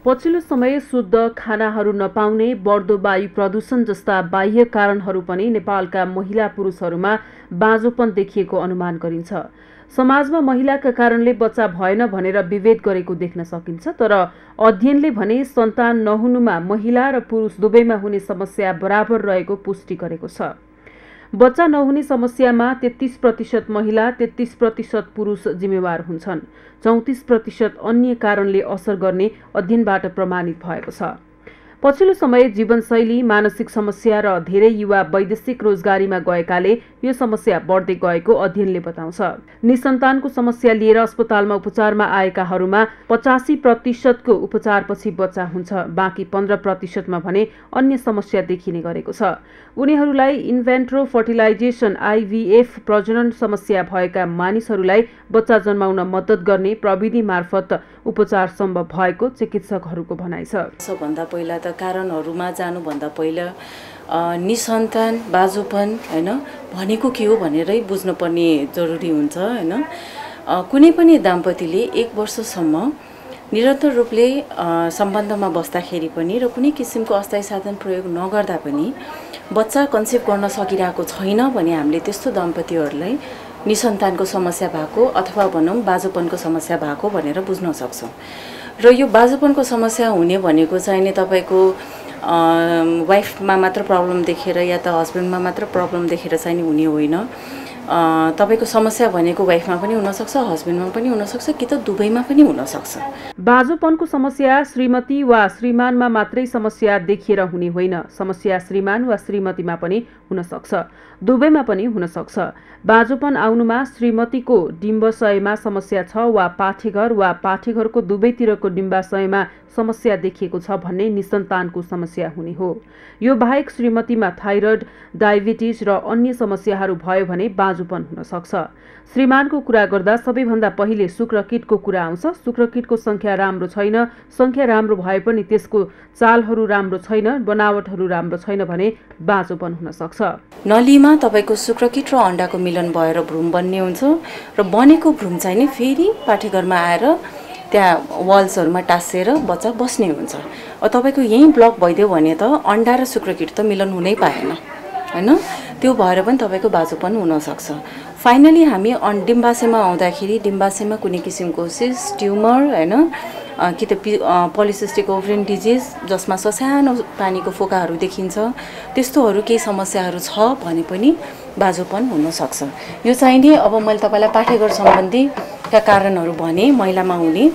पछिल्लो समय शुद्ध खानाहरू नपाउने, बढ्दो वायु प्रदूषण जस्ता बाह्य कारणहरू पनि नेपालका महिला पुरुषहरूमा बाँझोपन देखिएको अनुमान गरिन्छ। समाजमा महिलाका कारणले बच्चा भएन भनेर विभेद गरेको देख्न सकिन्छ, तर अध्ययनले भने सन्तान नहुनुमा महिला र पुरुष दुवैमा हुने समस्या बराबर रहेको पुष्टि गरेको छ। बच्चा नहुने समस्यामा 33% महिला, 33% पुरुष जिम्मेवार हुन्छन्। 34% अन्य कारणले असर गर्ने अध्ययनबाट प्रमाणित भएको छ। पछिल्लो समय जीवनशैली, मानसिक समस्या र धेरै युवा वैदेशिक रोजगारीमा गएकाले यो समस्या बढ्दै गएको अध्ययनले बताउँछ। निसन्तानको समस्या लिएर अस्पतालमा उपचारमा आएकाहरूमा 85% को उपचारपछि बच्चा हुन्छ, बाँकी 15%मा भने अन्य समस्या देखिने गरेको छ। उनीहरूलाई इन्भेन्ट्रो फर्टिलाइजेसन IVF प्रजनन समस्या भएका मानिसहरूलाई बच्चा जन्माउन मद्दत गर्ने प्रविधि मार्फत उपचार सम्भव भएको चिकित्सकहरूको भनाइ छ। सबभन्दा पहिला त कारणहरूमा जानुभन्दा पहिला निसन्तान बाँझोपन हैन भनेको के हो भनेरै बुझ्नुपर्ने जरुरी हुन्छ हैन। कुनै पनि दाम्पतिले 1 वर्षसम्म निरन्तर रूपले सम्बन्धमा बस्दाखेरि पनि र कुनै किसिमको अस्थायी साधन प्रयोग नगर्दा पनि बच्चा कन्सेप्ट गर्न सकिरहेको छैन भने हामीले त्यस्तो दम्पतिहरूलाई निसन्तानको समस्या भएको अथवा भनौँ बाँझोपनको समस्या भएको भनेर बुझ्न सक्छौँ। र यो बाँझोपनको समस्या हुने भनेको चाहिँ नि तपाईँको वाइफमा मात्र प्रब्लम देखेर या त हस्बेन्डमा मात्र प्रब्लम देखेर चाहिँ नि हुने होइन। तपाईको समस्या भनेको वाइफमा पनि हुनसक्छ, हस्बेन्डमा पनि हुनसक्छ, कि त दुवैमा पनि हुनसक्छ। बाँझोपनको समस्या श्रीमती वा श्रीमानमा मात्रै समस्या देखिएर हुने होइन, समस्या श्रीमान वा श्रीमतीमा पनि हुनसक्छ, दुवैमा पनि हुनसक्छ। बाँझोपन आउनुमा श्रीमतीको डिम्बाशयमा समस्या छ वा पाठेघरको दुवैतिरको डिम्बाशयमा समस्या देखिएको छ भन्ने निसन्तानको समस्या हुने हो। यो बाहेक श्रीमतीमा थाइरोइड, डायबिटिज र अन्य समस्याहरू भयो भने बाँझोपन हुन सक्छ। श्रीमानको कुरा गर्दा सबैभन्दा पहिले शुक्रकीटको कुरा आउँछ। शुक्रकीटको संख्या राम्रो छैन, संख्या राम्रो भए पनि त्यसको चालहरू राम्रो छैन, बनावटहरू राम्रो छैन भने बाँझोपन हुन सक्छ। नलीमा तपाईको शुक्रकीट र अण्डाको मिलन भएर भ्रूण बन्ने हुन्छ र बनेको भ्रूण चाहिँ नि फेरि पाठेघरमा आएर त्यहाँ वाल्सहरूमा टाँसेर बच्चा बस्ने हुन्छ। तपाईको यही ब्लक भइदियो भने त अण्डा र शुक्रकीट त मिलन हुनै पाएन हैन, त्यो भएर पनि तपाईको बाँझोपन हुन सक्छ। फाइनली हामी डिम्बाशयमा आउँदाखेरि डिम्बाशयमा कुनै किसिमको सिस्ट ट्युमर हैन कि त पोलिसिस्टिक ओभरियन डिजिज जसमा ससानो पानीको फोकाहरू देखिन्छ, त्यस्तोहरू केही समस्याहरू छ भने पनि बाँझोपन हुन सक्छ। यो चाहिँ नि अब मैले तपाईलाई पाठेघर सम्बन्धीका कारणहरू भने महिलामा हुने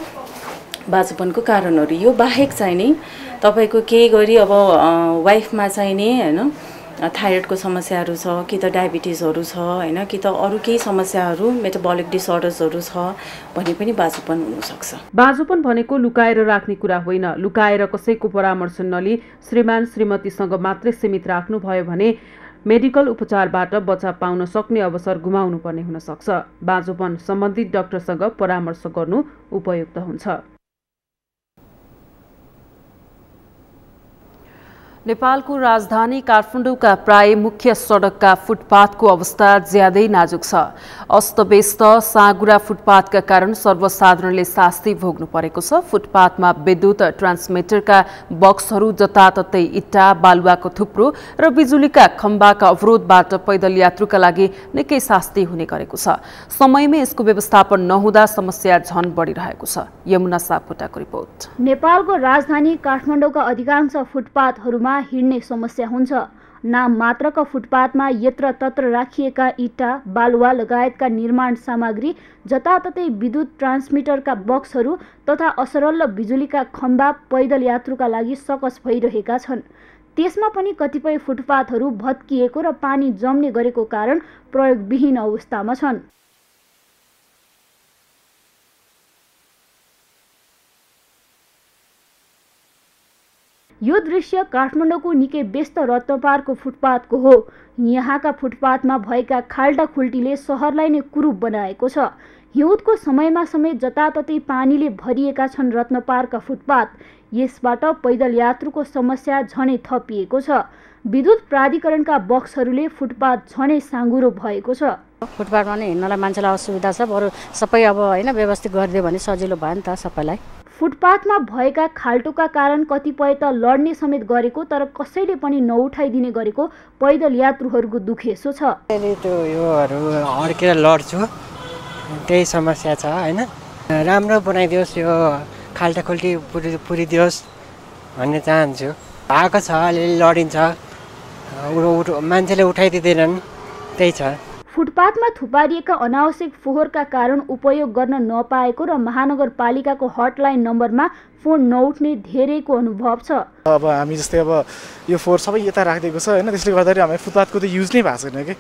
बाँझोपनको कारणहरू। यो बाहेक चाहिँ नि तपाईको केही गरी अब वाइफमा चाहिँ नि हैन थाइरोइडको समस्याहरू छ, कि त डायबिटिजहरू छ हैन, कि त अरू केही समस्याहरू मेटाबोलिक डिसअर्डर्सहरू छ भने पनि बाँझोपन हुन सक्छ। बाँझोपन भनेको लुकाएर राख्ने कुरा होइन। लुकाएर कसैको परामर्श नलिई श्रीमान श्रीमतीसँग मात्रै सीमित राख्नु भयो भने मेडिकल उपचारबाट बच्चा पाउन सक्ने अवसर गुमाउनु पर्ने हुन सक्छ। बाँझोपन सम्बन्धित डाक्टरसँग परामर्श गर्नु उपयुक्त हुन्छ। नेपालको राजधानी काठमाडौँका प्राय मुख्य सडकका फुटपाथको अवस्था ज्यादै नाजुक छ। अस्तव्यस्त साँगुरा फुटपाथका कारण सर्वसाधारणले शास्ति भोग्नु परेको छ। फुटपाथमा विद्युत ट्रान्समिटरका बक्सहरू, जताततै इट्टा बालुवाको थुप्रो र बिजुलीका खम्बाका अवरोधबाट पैदल यात्रुका लागि निकै शास्ति हुने गरेको छ। समयमै यसको व्यवस्थापन नहुँदा समस्या झन बढिरहेको छ। यमुना सापकोटाको रिपोर्ट। नेपालको राजधानी काठमाडौँका अधिकांश फुटपाथहरूमा हिँड्ने समस्या हुन्छ। नाम मात्रका फुटपाथमा यत्रतत्र राखिएका इट्टा बालुवा लगायतका निर्माण सामग्री, जताततै विद्युत ट्रान्समिटरका बक्सहरू तथा असरल बिजुलीका खम्बा पैदल यात्रुका लागि सकस भइरहेका छन्। त्यसमा पनि कतिपय फुटपाथहरू भत्किएको र पानी जम्ने गरेको कारण प्रयोगविहीन अवस्थामा छन्। यो दृश्य काठमाडौँको निकै व्यस्त रत्नपारको फुटपाथको हो। यहाँका फुटपाथमा भएका खाल्टा खुल्टीले सहरलाई नै कुरूप बनाएको छ। हिउँदको समयमा समेत जताततै पानीले भरिएका छन् रत्नपारका फुटपाथ। यसबाट पैदल यात्रुको समस्या झनै थपिएको छ। विद्युत प्राधिकरणका बक्सहरूले फुटपाथ झनै साँघुरो भएको छ। फुटपाथमा नै हिँड्नलाई मान्छेलाई असुविधा छ, बरु सबै अब होइन व्यवस्थित गरिदियो भने सजिलो भयो नि त सबैलाई। फुटपाथमा भएका खाल्टोका कारण कतिपय त लड्ने समेत गरेको तर कसैले पनि नउठाइदिने गरेको पैदल यात्रुहरूको दुखेसो छ। त्यो योहरू अड्केर लड्छु, त्यही समस्या छ होइन। राम्रो बनाइदियोस्, यो खाल्टाखुल्टी पुरिदियोस् भन्ने चाहन्छु। आएको छ अलिअलि लडिन्छ, मान्छेले उठाइदिँदैनन्, त्यही छ। फुटपाथमा थुपारिएका अनावश्यक फोहोरका कारण उपयोग गर्न नपाएको र महानगरपालिकाको हटलाइन नम्बरमा फोन नउठ्ने धेरैको अनुभव छ। अब हामी जस्तै अब यो फोहोर सबै यता राखिदिएको छ होइन, त्यसले गर्दाखेरि हामी फुटपाथको त युज नै भएको छैन कि।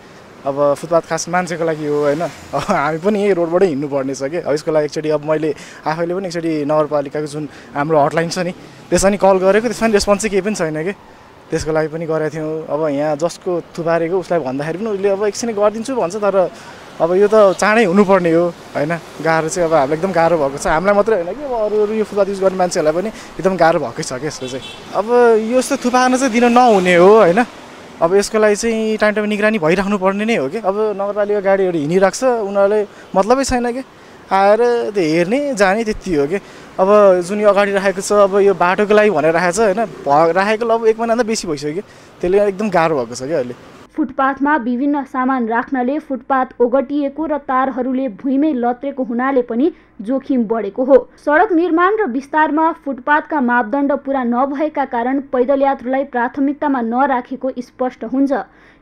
अब फुटपाथ खास मान्छेको लागि हो होइन, अब हामी पनि यही रोडबाटै हिँड्नुपर्ने छ कि। अब यसको लागि एकचोटि अब मैले आफैले पनि एकचोटि नगरपालिकाको जुन हाम्रो हटलाइन छ नि त्यसमा नि कल गरेको, त्यसमा नि रेस्पोन्स चाहिँ केही पनि छैन कि। त्यसको लागि पनि गरेको थियौँ। अब यहाँ जसको थुपारेको उसलाई भन्दाखेरि पनि उसले अब एकछिन गरिदिन्छु भन्छ, तर अब यो त चाँडै हुनुपर्ने हो होइन। गाह्रो चाहिँ अब हामीलाई एकदम गाह्रो भएको छ, हामीलाई मात्रै होइन कि अब अरू यो फुटपाथ युज गर्ने मान्छेहरूलाई पनि एकदम गाह्रो भएकै छ कि यसले चाहिँ। अब यो यस्तो थुपार्न चाहिँ दिन नहुने हो होइन। अब यसको लागि चाहिँ टाइम टाइम निगरानी भइराख्नु पर्ने नै हो कि। अब नगरपालिका गाडीहरू हिँडिरहेको छ, उनीहरूले मतलबै छैन कि आएर त्यो हेर्ने जाने त्यति हो कि। अब जुन यो अगाडि राखेको छ अब यो बाटोको लागि भनेर राखेको छ होइन, राखेको अब 1 महिनाभन्दा बेसी भइसक्यो कि, त्यसले एकदम गाह्रो भएको छ क्या अहिले। फुटपाथमा विभिन्न सामान राख्नले फुटपाथ ओगटिएको र तारहरूले भुइँमै लत्रेको हुनाले पनि जोखिम बढेको हो। सडक निर्माण र विस्तारमा फुटपाथका मापदण्ड पूरा नभएका कारण पैदल यात्रुलाई प्राथमिकतामा नराखेको स्पष्ट हुन्छ।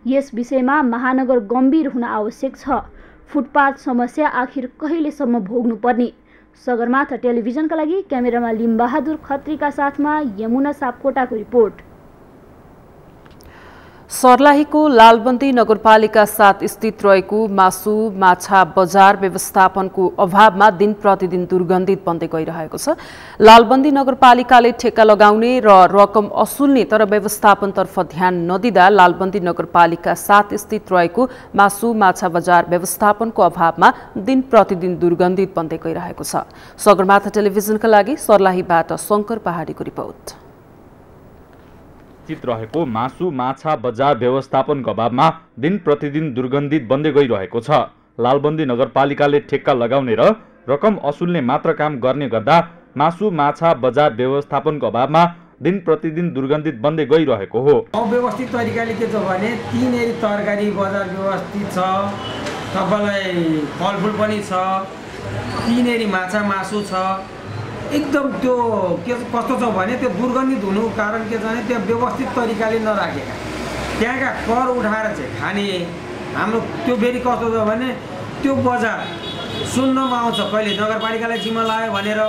यस विषयमा महानगर गम्भीर हुन आवश्यक छ। फुटपाथ समस्या आखिर कहिलेसम्म भोग्नुपर्ने? सगरमाथा टेलिभिजनका लागि क्यामेरामा लिम्बहादुर खत्रीका साथमा यमुना सापकोटाको रिपोर्ट। सर्लाहीको लालबन्दी नगरपालिका 7 स्थित रहेको मासु माछा बजार व्यवस्थापनको अभावमा दिन प्रतिदिन दुर्गन्धित बन्दै गइरहेको छ। लालबन्दी नगरपालिकाले ठेक्का लगाउने र रकम असुल्ने तर व्यवस्थापनतर्फ ध्यान नदिँदा लालबन्दी नगरपालिका 7 स्थित रहेको मासु माछा बजार व्यवस्थापनको अभावमा दिन प्रतिदिन दुर्गन्धित बन्दै गइरहेको छ। सगरमाथा टेलिभिजनका लागि सर्लाहीबाट शङ्कर पहाडीको रिपोर्ट। स्थित रहेको मासु माछा बजार व्यवस्थापनको अभावमा दिन प्रतिदिन दुर्गन्धित बन्दै गइरहेको छ। लालबन्दी नगरपालिकाले ठेक्का लगाउने र रकम असुल्ने मात्र काम गर्ने गर्दा मासु माछा बजार व्यवस्थापनको अभावमा दिन प्रतिदिन दुर्गन्धित बन्दै गइरहेको हो। अव्यवस्थित तरिकाले के छ भने तीनहरु तरकारी बजार व्यवस्थित छ, तपाईलाई फलफुल पनि छ, तीनहरु माछा मासु छ, एकदम त्यो के कस्तो छ भने त्यो दुर्गन्धित हुनु कारण के छ भने त्यो व्यवस्थित तरिकाले नराखेका, त्यहाँका कर उठाएर चाहिँ खाने। हाम्रो त्यो फेरि कस्तो छ भने त्यो बजार सुन्नमा आउँछ, कहिले नगरपालिकालाई जिम्मा लाग्यो भनेर,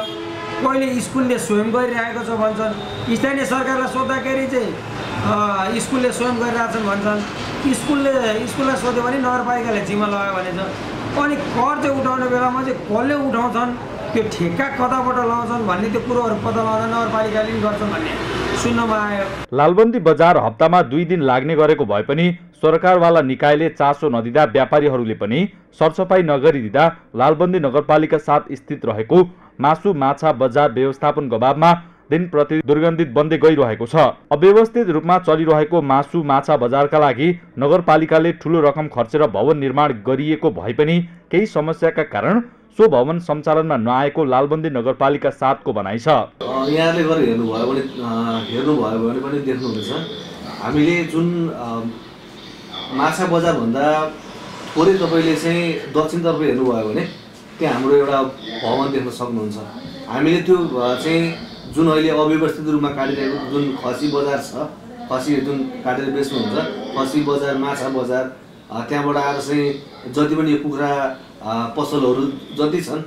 कहिले स्कुलले स्वयं गरिरहेको छ भन्छन्, स्थानीय सरकारलाई सोद्धाखेरि चाहिँ स्कुलले स्वयं गरिरहेछन् भन्छन्, स्कुललाई सोध्यो भने नगरपालिकाले जिम्मा लगायो भने छ। अनि कर चाहिँ उठाउने बेलामा चाहिँ कसले उठाउँछन्, त्यो ठेक्का कताबाट लगाउँछन् भन्ने त्यो कुरोहरू पत्ता लगाउँदा नगरपालिकाले पनि गर्छन् भन्ने सुन्नमा आयो। लालबन्दी बजार हप्तामा 2 दिन लाग्ने गरेको भए पनि सरकारवाला निकायले चासो नदिँदा व्यापारीहरूले पनि सरसफाई नगरिदिँदा लालबन्दी नगरपालिका 7 स्थित रहेको मासु माछा बजार व्यवस्थापनको अभावमा दिन प्रति दुर्गन्धित बन्दै गइरहेको छ। अव्यवस्थित रूपमा चलिरहेको मासु माछा बजारका लागि नगरपालिकाले ठूलो रकम खर्चेर भवन निर्माण गरिएको भए पनि केही समस्याका कारण सो भवन सञ्चालनमा नआएको लालबन्दी नगरपालिका 7 को भनाइ छ। यहाँले गएर हेर्नुभयो भने पनि देख्नुहुनेछ, हामीले जुन माछा बजार भन्दा थोरै तपाईले चाहिँ दक्षिणतर्फ हेर्नुभयो भने त्यहाँ हाम्रो एउटा भवन देख्न सक्नुहुन्छ। हामीले त्यो चाहिँ जुन अहिले अव्यवस्थित रूपमा काटिरहेको जुन खसी बजार छ, खसी जुन काटेर बेच्नुहुन्छ, खसी बजार माछा बजार, त्यहाँबाट आएर चाहिँ जति पनि कुखुरा पसलहरू जति छन्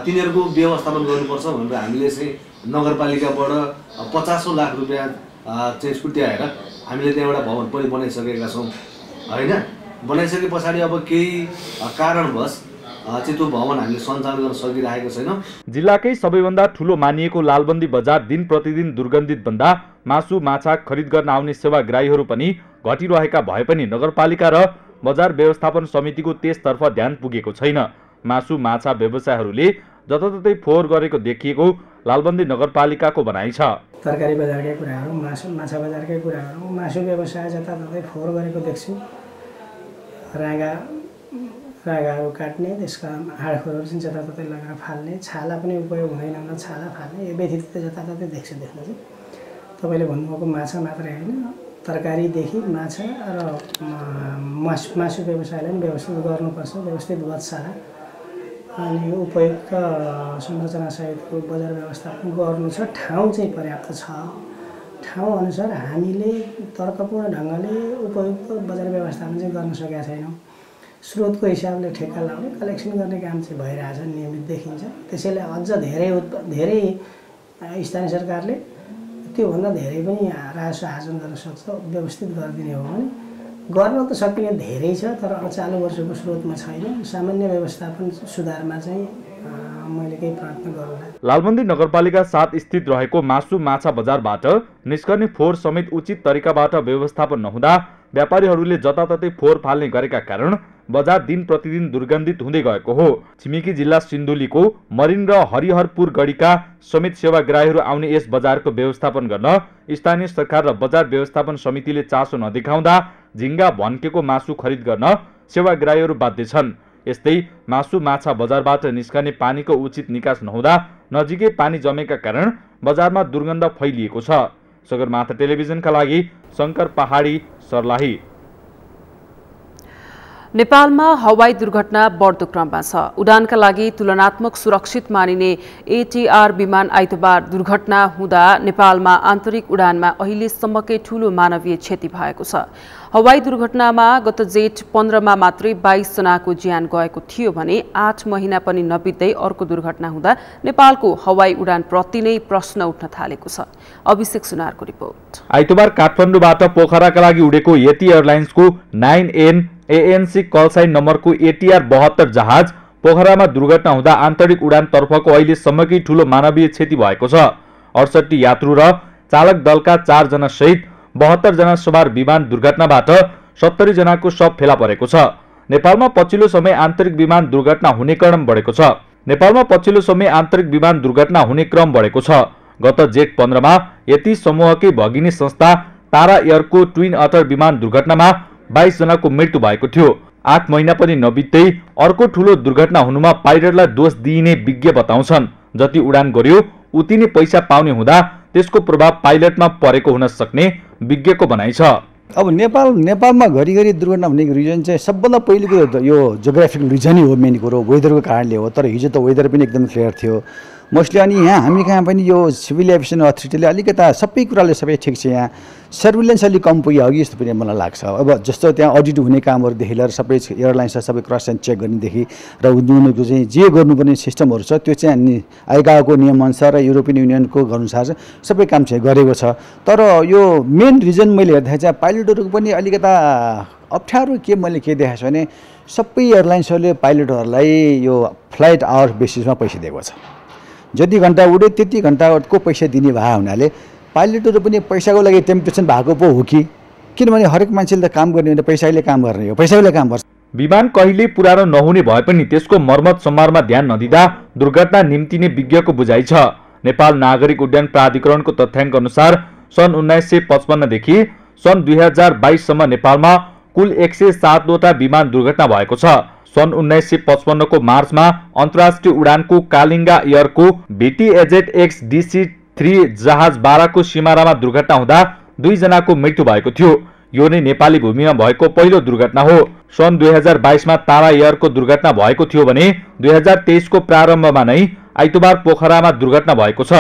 तिनीहरूको व्यवस्थापन गर्नुपर्छ भनेर हामीले चाहिँ नगरपालिकाबाट 50 लाख रुपियाँ चाहिँ छुट्याएर हामीले त्यहाँ एउटा भवन पनि बनाइसकेका छौँ हैन। बनाइसके पछाडि अब केही कारणवश चाहिँ त्यो भवन हामीले सञ्चालन गर्न सकिरहेको छैनौँ। जिल्लाकै सबैभन्दा ठूलो मानिएको लालबन्दी बजार दिन प्रतिदिन दुर्गन्धित बन्दा मासु माछा खरिद गर्न आउने सेवाग्राहीहरू पनि घटिरहेका भए पनि नगरपालिका र बजार व्यवस्थापन समितिको त्यसतर्फ ध्यान पुगेको छैन। मासु माछा व्यवसायहरूले जताततै फोहोर गरेको देखिएको लालबन्दी नगरपालिकाको भनाइ छ। तरकारी बजारकै कुराहरू, मासु माछा बजारकै कुराहरू, मासु व्यवसाय जताततै फोहोर गरेको देख्छु। राँगा रागाहरू काट्ने, त्यसका हाडखोरहरू चाहिँ जताततै लगेर फाल्ने, छाला पनि उपयोग हुँदैन भने छाला फाल्ने, यो व्यतिरिक्त जताततै देख्छ देख्नु चाहिँ। तपाईँले भन्नुभएको माछा मात्रै होइन, तरकारीदेखि माछा र मासु व्यवसायलाई पनि व्यवस्थित गर्नुपर्छ, व्यवस्थित गतशाला अनि उपयुक्त संरचनासहितको बजार व्यवस्थापन गर्नु छ। ठाउँ चाहिँ पर्याप्त छ, ठाउँ अनुसार हामीले तर्कपूर्ण ढङ्गले उपयुक्त बजार व्यवस्थापन चाहिँ गर्न सकेका छैनौँ। स्रोतको हिसाबले ठेक्का लाउने, कलेक्सन गर्ने काम चाहिँ भइरहेछ, नियमित देखिन्छ। त्यसैले अझ धेरै स्थानीय सरकारले त्योभन्दा धेरै पनि राजस्व आर्जन गर्न सक्छ, व्यवस्थित गरिदिने हो भने। गर्न त सकिने धेरै छ, तर अब चालु वर्षको स्रोतमा छैन। सामान्य व्यवस्थापन सुधारमा चाहिँ मैले केही प्रयत्न गरौँला। लालबन्दी नगरपालिका 7 स्थित रहेको मासु माछा बजारबाट निस्कने फोहोर समेत उचित तरिकाबाट व्यवस्थापन नहुँदा व्यापारीहरूले जताततै फोहोर फाल्ने गरेका कारण बजार दिन प्रतिदिन दुर्गन्धित हुँदै गएको हो। छिमेकी जिल्ला सिन्धुलीको मरिन र हरिहरपुर गढीका समेत सेवाग्राहीहरू आउने यस बजारको व्यवस्थापन गर्न स्थानीय सरकार र बजार व्यवस्थापन समितिले चासो नदेखाउँदा झिङ्गा भन्केको मासु खरिद गर्न सेवाग्राहीहरू बाध्य छन्। यस्तै मासु माछा बजारबाट निस्कने पानीको उचित निकास नहुँदा नजिकै पानी जमेका कारण बजारमा दुर्गन्ध फैलिएको छ। सगरमाथा टेलिभिजनका लागि शङ्कर पहाडी, सर्लाही। नेपालमा हवाई दुर्घटना बढ्दो क्रममा छ। उडानका लागि तुलनात्मक सुरक्षित मानिने एटीआर विमान आइतबार दुर्घटना हुँदा नेपालमा आन्तरिक उडानमा अहिलेसम्मकै ठूलो मानवीय क्षति भएको छ। हवाई दुर्घटनामा गत जेठ 15 मा मात्रै 22 जनाको ज्यान गएको थियो भने 8 महिना पनि नबित्दै अर्को दुर्घटना हुँदा नेपालको हवाई उडान प्रति नै प्रश्न उठ्न थालेको छ। अभिषेक सुनारको रिपोर्ट। आइतबार काठमाडौँबाट पोखराका लागि उडेको यति एयरलाइन्सको 9N ANC कल साइन नम्बरको ATR 72 जहाज पोखरामा दुर्घटना हुँदा आन्तरिक उडानतर्फको अहिलेसम्मकै ठूलो मानवीय क्षति भएको छ। 68 यात्रु र चालक दलका 4 जना सहित 72 जना सवार विमान दुर्घटनाबाट 70 जनाको शव फेला परेको छ। नेपालमा पछिल्लो समय आन्तरिक विमान दुर्घटना हुने क्रम बढेको छ। गत जेठ 15 मा यति समूहकै भगिनी संस्था तारा एयरको ट्विन अटर विमान दुर्घटनामा 22 जनाको मृत्यु भएको थियो। 8 महिना पनि नबित्दै अर्को ठूलो दुर्घटना हुनुमा पाइलटलाई दोष दिइने विज्ञ बताउँछन्। जति उडान गर्यो उति नै पैसा पाउने हुँदा त्यसको प्रभाव पाइलटमा परेको हुन सक्ने विज्ञको भनाइ छ। अब नेपालमा घरिघरि दुर्घटना हुने रिजन चाहिँ सबभन्दा पहिलेको यो जियोग्राफिकल रिजनै हो, मेन कुरो वेदरको कारणले हो। तर हिजो त वेदर पनि एकदम क्लियर थियो मोस्टली। अनि यहाँ हामी कहाँ पनि यो सिभिल एभिएसन अथोरिटीले अलिकता सबै कुराले सबै ठिक छ, यहाँ सर्भिलेन्स अलिक कम पुग्यो अघि जस्तो पनि मलाई लाग्छ। अब जस्तो त्यहाँ अडिट हुने कामहरूदेखि लिएर सबै एयरलाइन्सलाई सबै क्रस एन्ड चेक गर्नेदेखि र उनीहरूको चाहिँ जे गर्नुपर्ने सिस्टमहरू छ त्यो चाहिँ आइकाको नियमअनुसार र युरोपियन युनियनको अनुसार सबै काम चाहिँ गरेको छ। तर यो मेन रिजन मैले हेर्दाखेरि चाहिँ पाइलटहरूको पनि अलिकता अप्ठ्यारो के मैले के देखाएको छु भने सबै एयरलाइन्सहरूले पाइलटहरूलाई यो फ्लाइट आवर बेसिसमा पैसा दिएको छ। जति घन्टा उड्यो त्यति घन्टाको पैसा दिने भए हुनाले पाइलटहरू पनि पैसाको लागि टेम्पटेसन भएको पो हो कि, किनभने हरेक मान्छेले त काम गर्ने भने पैसाले काम गर्ने हो, पैसाले काम गर्छ। विमान कहिले पुरानो नहुने भए पनि त्यसको मर्मत सम्हारमा ध्यान नदिँदा दुर्घटना निम्तिने विज्ञको बुझाइ छ। नेपाल नागरिक उड्डयन प्राधिकरणको तथ्याङ्क अनुसार सन् 1955 देखि सन् 2022 सम्म नेपालमा कुल 107 वटा विमान दुर्घटना भएको छ। सन् 1955 को मार्चमा अन्तर्राष्ट्रिय उडानको कालिङ्गा एयरको VTAZ X DC-3 जहाज 12 को सिमारामा दुर्घटना हुँदा 2 जनाको मृत्यु भएको थियो। यो नै नेपाली भूमिमा भएको पहिलो दुर्घटना हो। सन् 2022 मा तारा एयरको दुर्घटना भएको थियो भने 2023 को प्रारम्भमा नै आइतबार पोखरामा दुर्घटना भएको छ।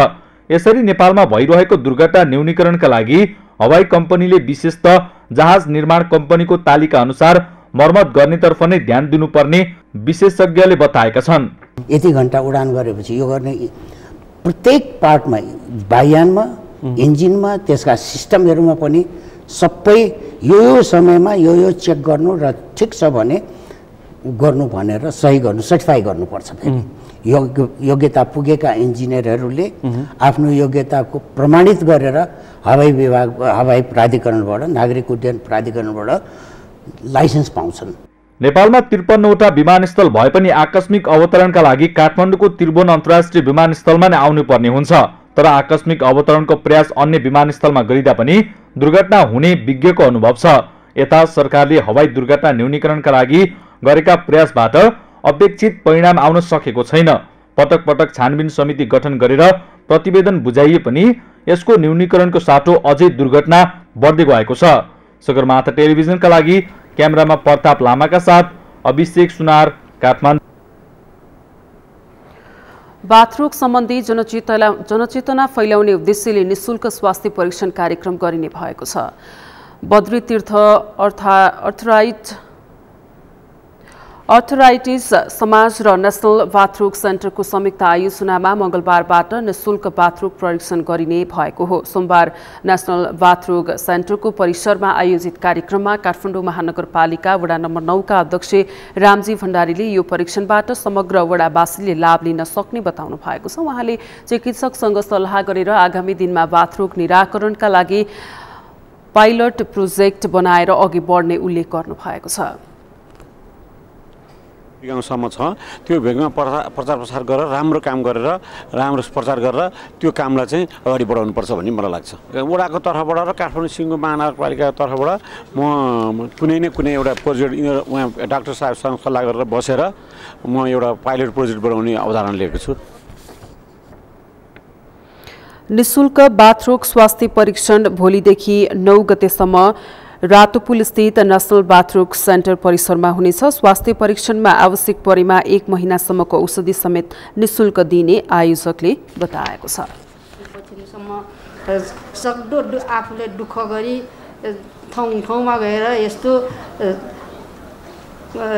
यसरी नेपालमा भइरहेको दुर्घटना न्यूनीकरणका लागि हवाई कम्पनीले विशेषतः जहाज निर्माण कम्पनीको तालिका अनुसार मर्मत गर्नेतर्फ नै ध्यान दिनुपर्ने विशेषज्ञले बताएका छन्। यति घण्टा उडान गरेपछि यो गर्ने प्रत्येक पार्टमा, वायुयानमा, इन्जिनमा, त्यसका सिस्टमहरूमा पनि सबै यो समयमा यो चेक गर्नु र ठिक छ भने गर्नु भनेर सही गर्नु, सर्टिफाई गर्नुपर्छ। फेरि योग्यता पुगेका इन्जिनियरहरूले आफ्नो योग्यताको प्रमाणित गरेर हवाई विभाग, हवाई प्राधिकरणबाट, नागरिक उड्डयन प्राधिकरणबाट लाइसेन्स पाउँछन्। नेपालमा 53 वटा विमानस्थल भए पनि आकस्मिक अवतरणका लागि काठमाडौँको त्रिभुवन अन्तर्राष्ट्रिय विमानस्थलमा नै आउनुपर्ने हुन्छ। तर आकस्मिक अवतरणको प्रयास अन्य विमानस्थलमा गरिँदा पनि दुर्घटना हुने विज्ञको अनुभव छ। यता सरकारले हवाई दुर्घटना न्यूनीकरणका लागि गरेका प्रयासबाट अपेक्षित परिणाम आउन सकेको छैन। पटक पटक छानबिन समिति गठन गरेर प्रतिवेदन बुझाइए पनि यसको न्यूनीकरणको साटो अझै दुर्घटना बढ्दै गएको छ। सगरमाथा टेलिभिजनका लागि क्यामेरामा प्रताप लामाका साथ अभिषेक सुनार, काठमाडौँ। बाथरोग सम्बन्धी जनचेतना फैलाउने उद्देश्यले निशुल्क स्वास्थ्य परीक्षण कार्यक्रम गरिने भएको छ। बद्री तीर्थ अर्थराइटिस समाज र नेशनल बाथरोग सेन्टरको संयुक्त आयोजनामा मंगलबारबाट निशुल्क बाथरोग परीक्षण गरिने भएको हो। सोमबार नेशनल बाथरोग सेन्टरको परिसरमा आयोजित कार्यक्रममा काठमाडौँ महानगरपालिका वडा नम्बर 9 का अध्यक्ष रामजी भण्डारीले यो परीक्षणबाट समग्र वडावासीले लाभ लिन सक्ने बताउनु भएको छ। उहाँले चिकित्सकसँग सल्लाह गरेर आगामी दिनमा बाथरोग निराकरणका लागि पाइलट प्रोजेक्ट बनाएर अघि बढ्ने उल्लेख गर्नु भएको छ। गाउँसम्म छ त्यो भेगमा प्रचार प्रसार गरेर राम्रो काम गरेर राम्रो प्रचार गरेर त्यो कामलाई चाहिँ अगाडि बढाउनुपर्छ भन्ने मलाई लाग्छ। वडाको तर्फबाट र काठमाडौँ सिङ्गो महानगरपालिकाको तर्फबाट म कुनै न कुनै एउटा प्रोजेक्ट उहाँ डाक्टर साहबसँग सल्लाह गरेर बसेर म एउटा पाइलट प्रोजेक्ट बनाउने अवधारणा लिएको छु। निशुल्क बाथरोग स्वास्थ्य परीक्षण भोलिदेखि 9 गतेसम्म रातोपुल स्थित नेशनल बाथरोग सेन्टर परिसरमा हुनेछ। स्वास्थ्य परीक्षणमा आवश्यक परेमा 1 महिनासम्मको औषधि समेत निशुल्क दिने आयोजकले बताएको छ। सक्दो आफूले दुःख गरी ठाउँमा गएर यस्तो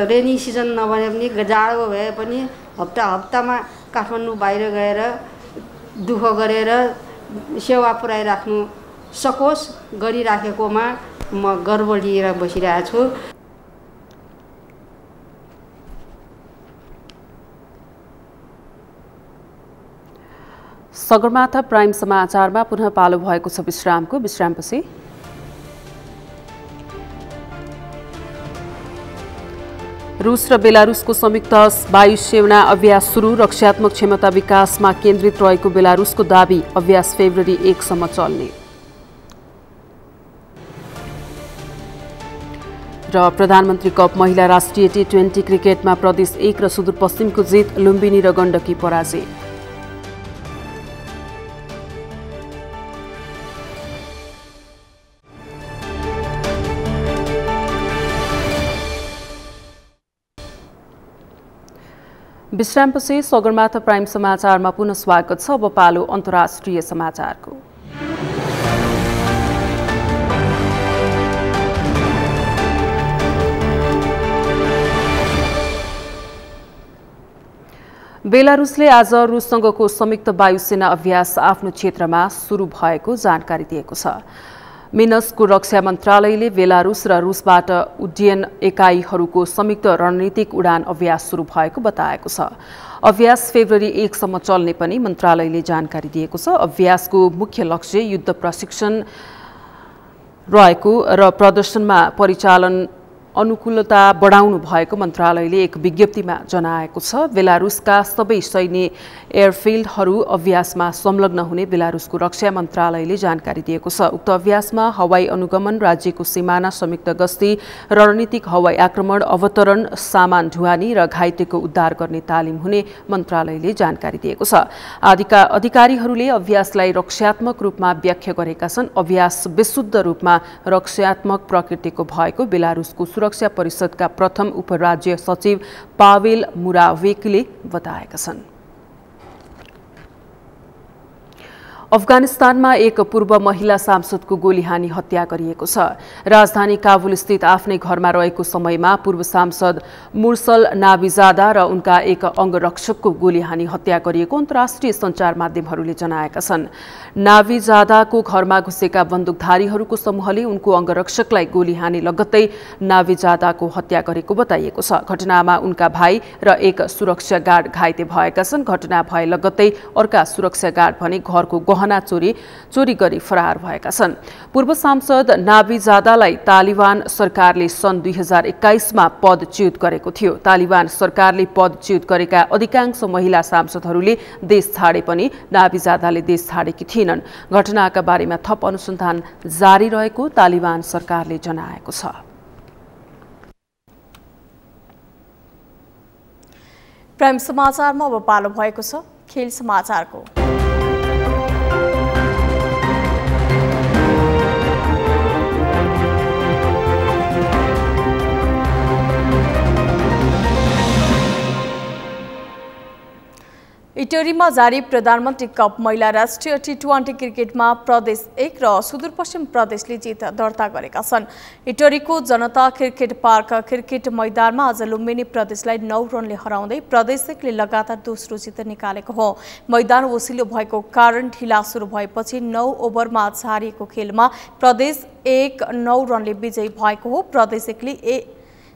रेनी सिजन नभए पनि जाडो भए पनि हप्तामा काठमाडौँ बाहिर गएर दुःख गरेर सेवा पुर्याइराख्नु सकोस् गरिराखेकोमा म गर्व लिएर बसिरहेको छु। सगरमाथा प्राइम समाचारमा पुनः पालो भएको छ विश्रामपछि रूस र बेलारुसको संयुक्त वायुसेना अभ्यास सुरु। रक्षात्मक क्षमता विकासमा केन्द्रित रहेको बेलारुसको दाबी। अभ्यास फेब्रुअरी 1 सम्म चल्ने। र प्रधानमन्त्री कप महिला राष्ट्रिय T20 क्रिकेटमा प्रदेश 1 र सुदूरपश्चिमको जित। लुम्बिनी र गण्डकी पराजय। विश्रामपछि सगरमाथा प्राइम समाचारमा पुनः स्वागत छ। अब पालो अन्तर्राष्ट्रिय समाचारको। बेलारुसले आज रुससँगको संयुक्त वायुसेना अभ्यास आफ्नो क्षेत्रमा सुरु भएको जानकारी दिएको छ। मिन्स्कको रक्षा मन्त्रालयले बेलारुस र रुसबाट उड्डयन एकाइहरूको संयुक्त रणनीतिक उडान अभ्यास सुरु भएको बताएको छ। अभ्यास फेब्रुअरी 1 सम्म चल्ने पनि मन्त्रालयले जानकारी दिएको छ। अभ्यासको मुख्य लक्ष्य युद्ध प्रशिक्षण रहेको र प्रदर्शनमा परिचालन अनुकूलता बढाउनु भएको मन्त्रालयले एक विज्ञप्तिमा जनाएको छ। बेलारुसका सबै सैन्य एयरफिल्डहरू अभ्यासमा संलग्न हुने बेलारुसको रक्षा मन्त्रालयले जानकारी दिएको छ। उक्त अभ्यासमा हवाई अनुगमन, राज्यको सिमाना संयुक्त गस्ती, रणनीतिक हवाई आक्रमण, अवतरण, सामान ढुवानी र घाइतेको उद्धार गर्ने तालिम हुने मन्त्रालयले जानकारी दिएको छ। अधिकारीहरूले अभ्यासलाई रक्षात्मक रूपमा व्याख्या गरेका छन्। अभ्यास विशुद्ध रूपमा रक्षात्मक प्रकृतिको भएको बेलारुसको सुरक्षा परिषदका प्रथम उपराज्य सचिव पावेल मुरावेकीले बताएका छन्। अफगानिस्तानमा एक पूर्व महिला सांसदको गोली हानी हत्या गरिएको छ। राजधानी काबुल स्थित आफ्नै घरमा रहेको समयमा पूर्व सांसद मुर्सल नाबिजादा र उनका एक अंगरक्षकको गोली हानी हत्या गरिएको अन्तर्राष्ट्रिय सञ्चार माध्यमहरूले जनाएका छन्। नाबिजादाको घरमा घुसेका बन्दुकधारीहरूको समूहले उनको अंगरक्षकलाई गोली हानी लगत्तै नाबिजादाको हत्या गरेको बताइएको छ। घटनामा उनका भाइ र एक सुरक्षा गार्ड घाइते भएका छन्। घटना भए लगत्तै अर्का सुरक्षा गार्ड भने घरको गहना चोरी गरी फरार भएका छन्। पूर्व सांसद नाबिजादालाई तालिबान सरकारले सन् 2021 मा पदच्युत गरेको थियो। तालिबान सरकारले पदच्युत गरेका अधिकांश महिला सांसदहरूले देश छाडे पनि नाबिजादाले देश छाडेकी थिएनन्। घटनाका बारेमा थप अनुसन्धान जारी रहेको तालिबान सरकारले जनाएको छ। प्राइम समाचारमा अब पालो भएको छ खेल समाचारको। इटरीमा जारी प्रधानमन्त्री कप महिला राष्ट्रिय टी20 क्रिकेटमा प्रदेश 1 र सुदूरपश्चिम प्रदेशले जित दर्ता गरेका छन्। इटरीको जनता क्रिकेट पार्क क्रिकेट मैदानमा आज लुम्बिनी प्रदेशलाई 9 रनले हराउँदै प्रदेश 1 ले लगातार दोस्रो जित निकालेको हो। मैदान ओसिलो भएको कारण ढिला सुरु भएपछि 9 ओभरमा झारिएको खेलमा प्रदेश 1 9 रनले विजयी भएको हो। प्रदेश 1 ले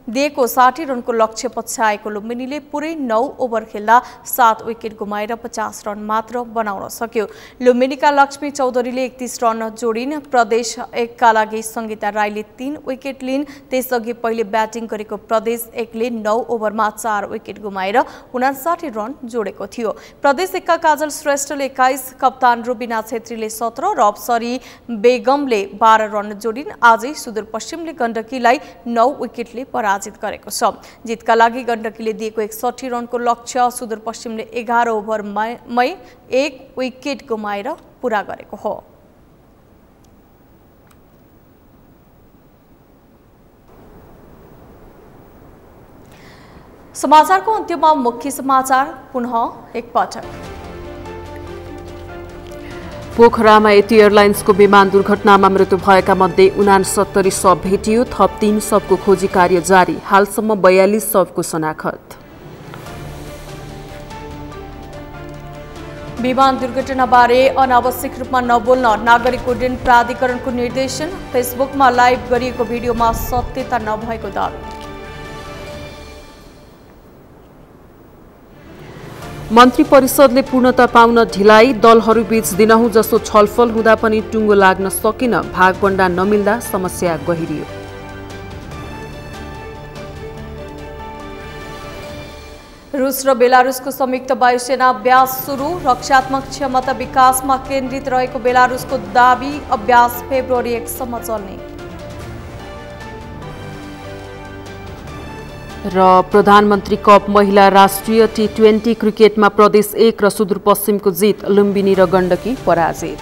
दिएको 60 रनको लक्ष्य पछ्याएको लुम्बिनीले पुरै 9 ओभर खेल्दा 7 विकेट गुमाएर 50 रन मात्र बनाउन सक्यो। लुम्बिनीका लक्ष्मी चौधरीले 31 रन जोडिन्। प्रदेश 1 का लागि संगीता राईले 3 विकेट लिन्। त्यसअघि पहिले ब्याटिङ गरेको प्रदेश 1 ले 9 ओभरमा 4 विकेट गुमाएर 59 रन जोडेको थियो। प्रदेश 1 का काजल श्रेष्ठले 21, कप्तान रुबिना छेत्रीले 17 र अप्सरी बेगमले 12 रन जोडिन्। आजै सुदूरपश्चिमले गण्डकीलाई 9 विकेटले पराजित गरेको छ। जितका लागि गण्डकीले दिएको 61 रनको लक्ष्य सुदूरपश्चिमले 11 ओभरमा 1 विकेट गुमाएर पूरा गरेको हो। समाचारको अन्त्यमा मुख्य समाचार पुनः एकपटक। पोखरामा यति एयरलाइन्सको विमान दुर्घटनामा मृत्यु भएका मध्ये 69 शव भेटियो। थप 3 शवको खोजी कार्य जारी। हालसम्म 42 शवको शनाखत। विमान दुर्घटनाबारे अनावश्यक रूपमा नबोल्न नागरिक उड्डयन प्राधिकरणको निर्देशन। फेसबुकमा लाइभ गरिएको भिडियोमा सत्यता नभएको दावी। मन्त्री परिषदले पूर्णता पाउन ढिलाइ। दलहरूबीच दिनहुँ जसो छलफल हुँदा पनि टुङ्गो लाग्न सकिन। भागबण्डा नमिल्दा समस्या गहिरियो। रुस र बेलारुसको संयुक्त वायुसेना अभ्यास सुरु। रक्षात्मक क्षमता विकासमा केन्द्रित रहेको बेलारुसको दाबी। अभ्यास फेब्रुअरी 1 सम्म चल्ने। र प्रधानमन्त्री कप महिला राष्ट्रिय टी20 क्रिकेटमा प्रदेश 1 र सुदूरपश्चिमको जित। लुम्बिनी र गण्डकी पराजित।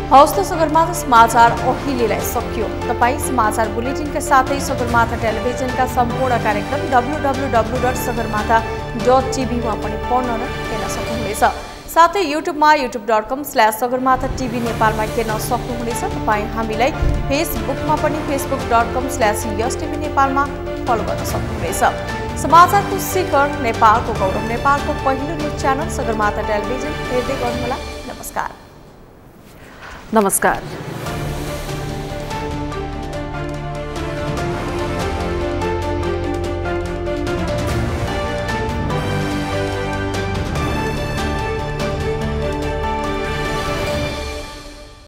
हवस् त सगरमाथा समाचार अहिलेलाई सकियो। तपाईँ समाचार बुलेटिनका साथै सगरमाथा टेलिभिजनका सम्पूर्ण कार्यक्रम www.sagarmatha.tv मा पनि पढ्न र हेर्न सक्नुहुनेछ। साथै युट्युबमा youtube.com/sagarmatha.tv नेपालमा हेर्न सक्नुहुनेछ। तपाईँ हामीलाई फेसबुकमा पनि facebook.com/yastv नेपालमा फलो गर्न सक्नुहुनेछ। समाचारको शिखर नेपालको गौरव नेपालको पहिलो न्युज च्यानल सगरमाथा टेलिभिजन हेर्दै गर्नुहोला। नमस्कार।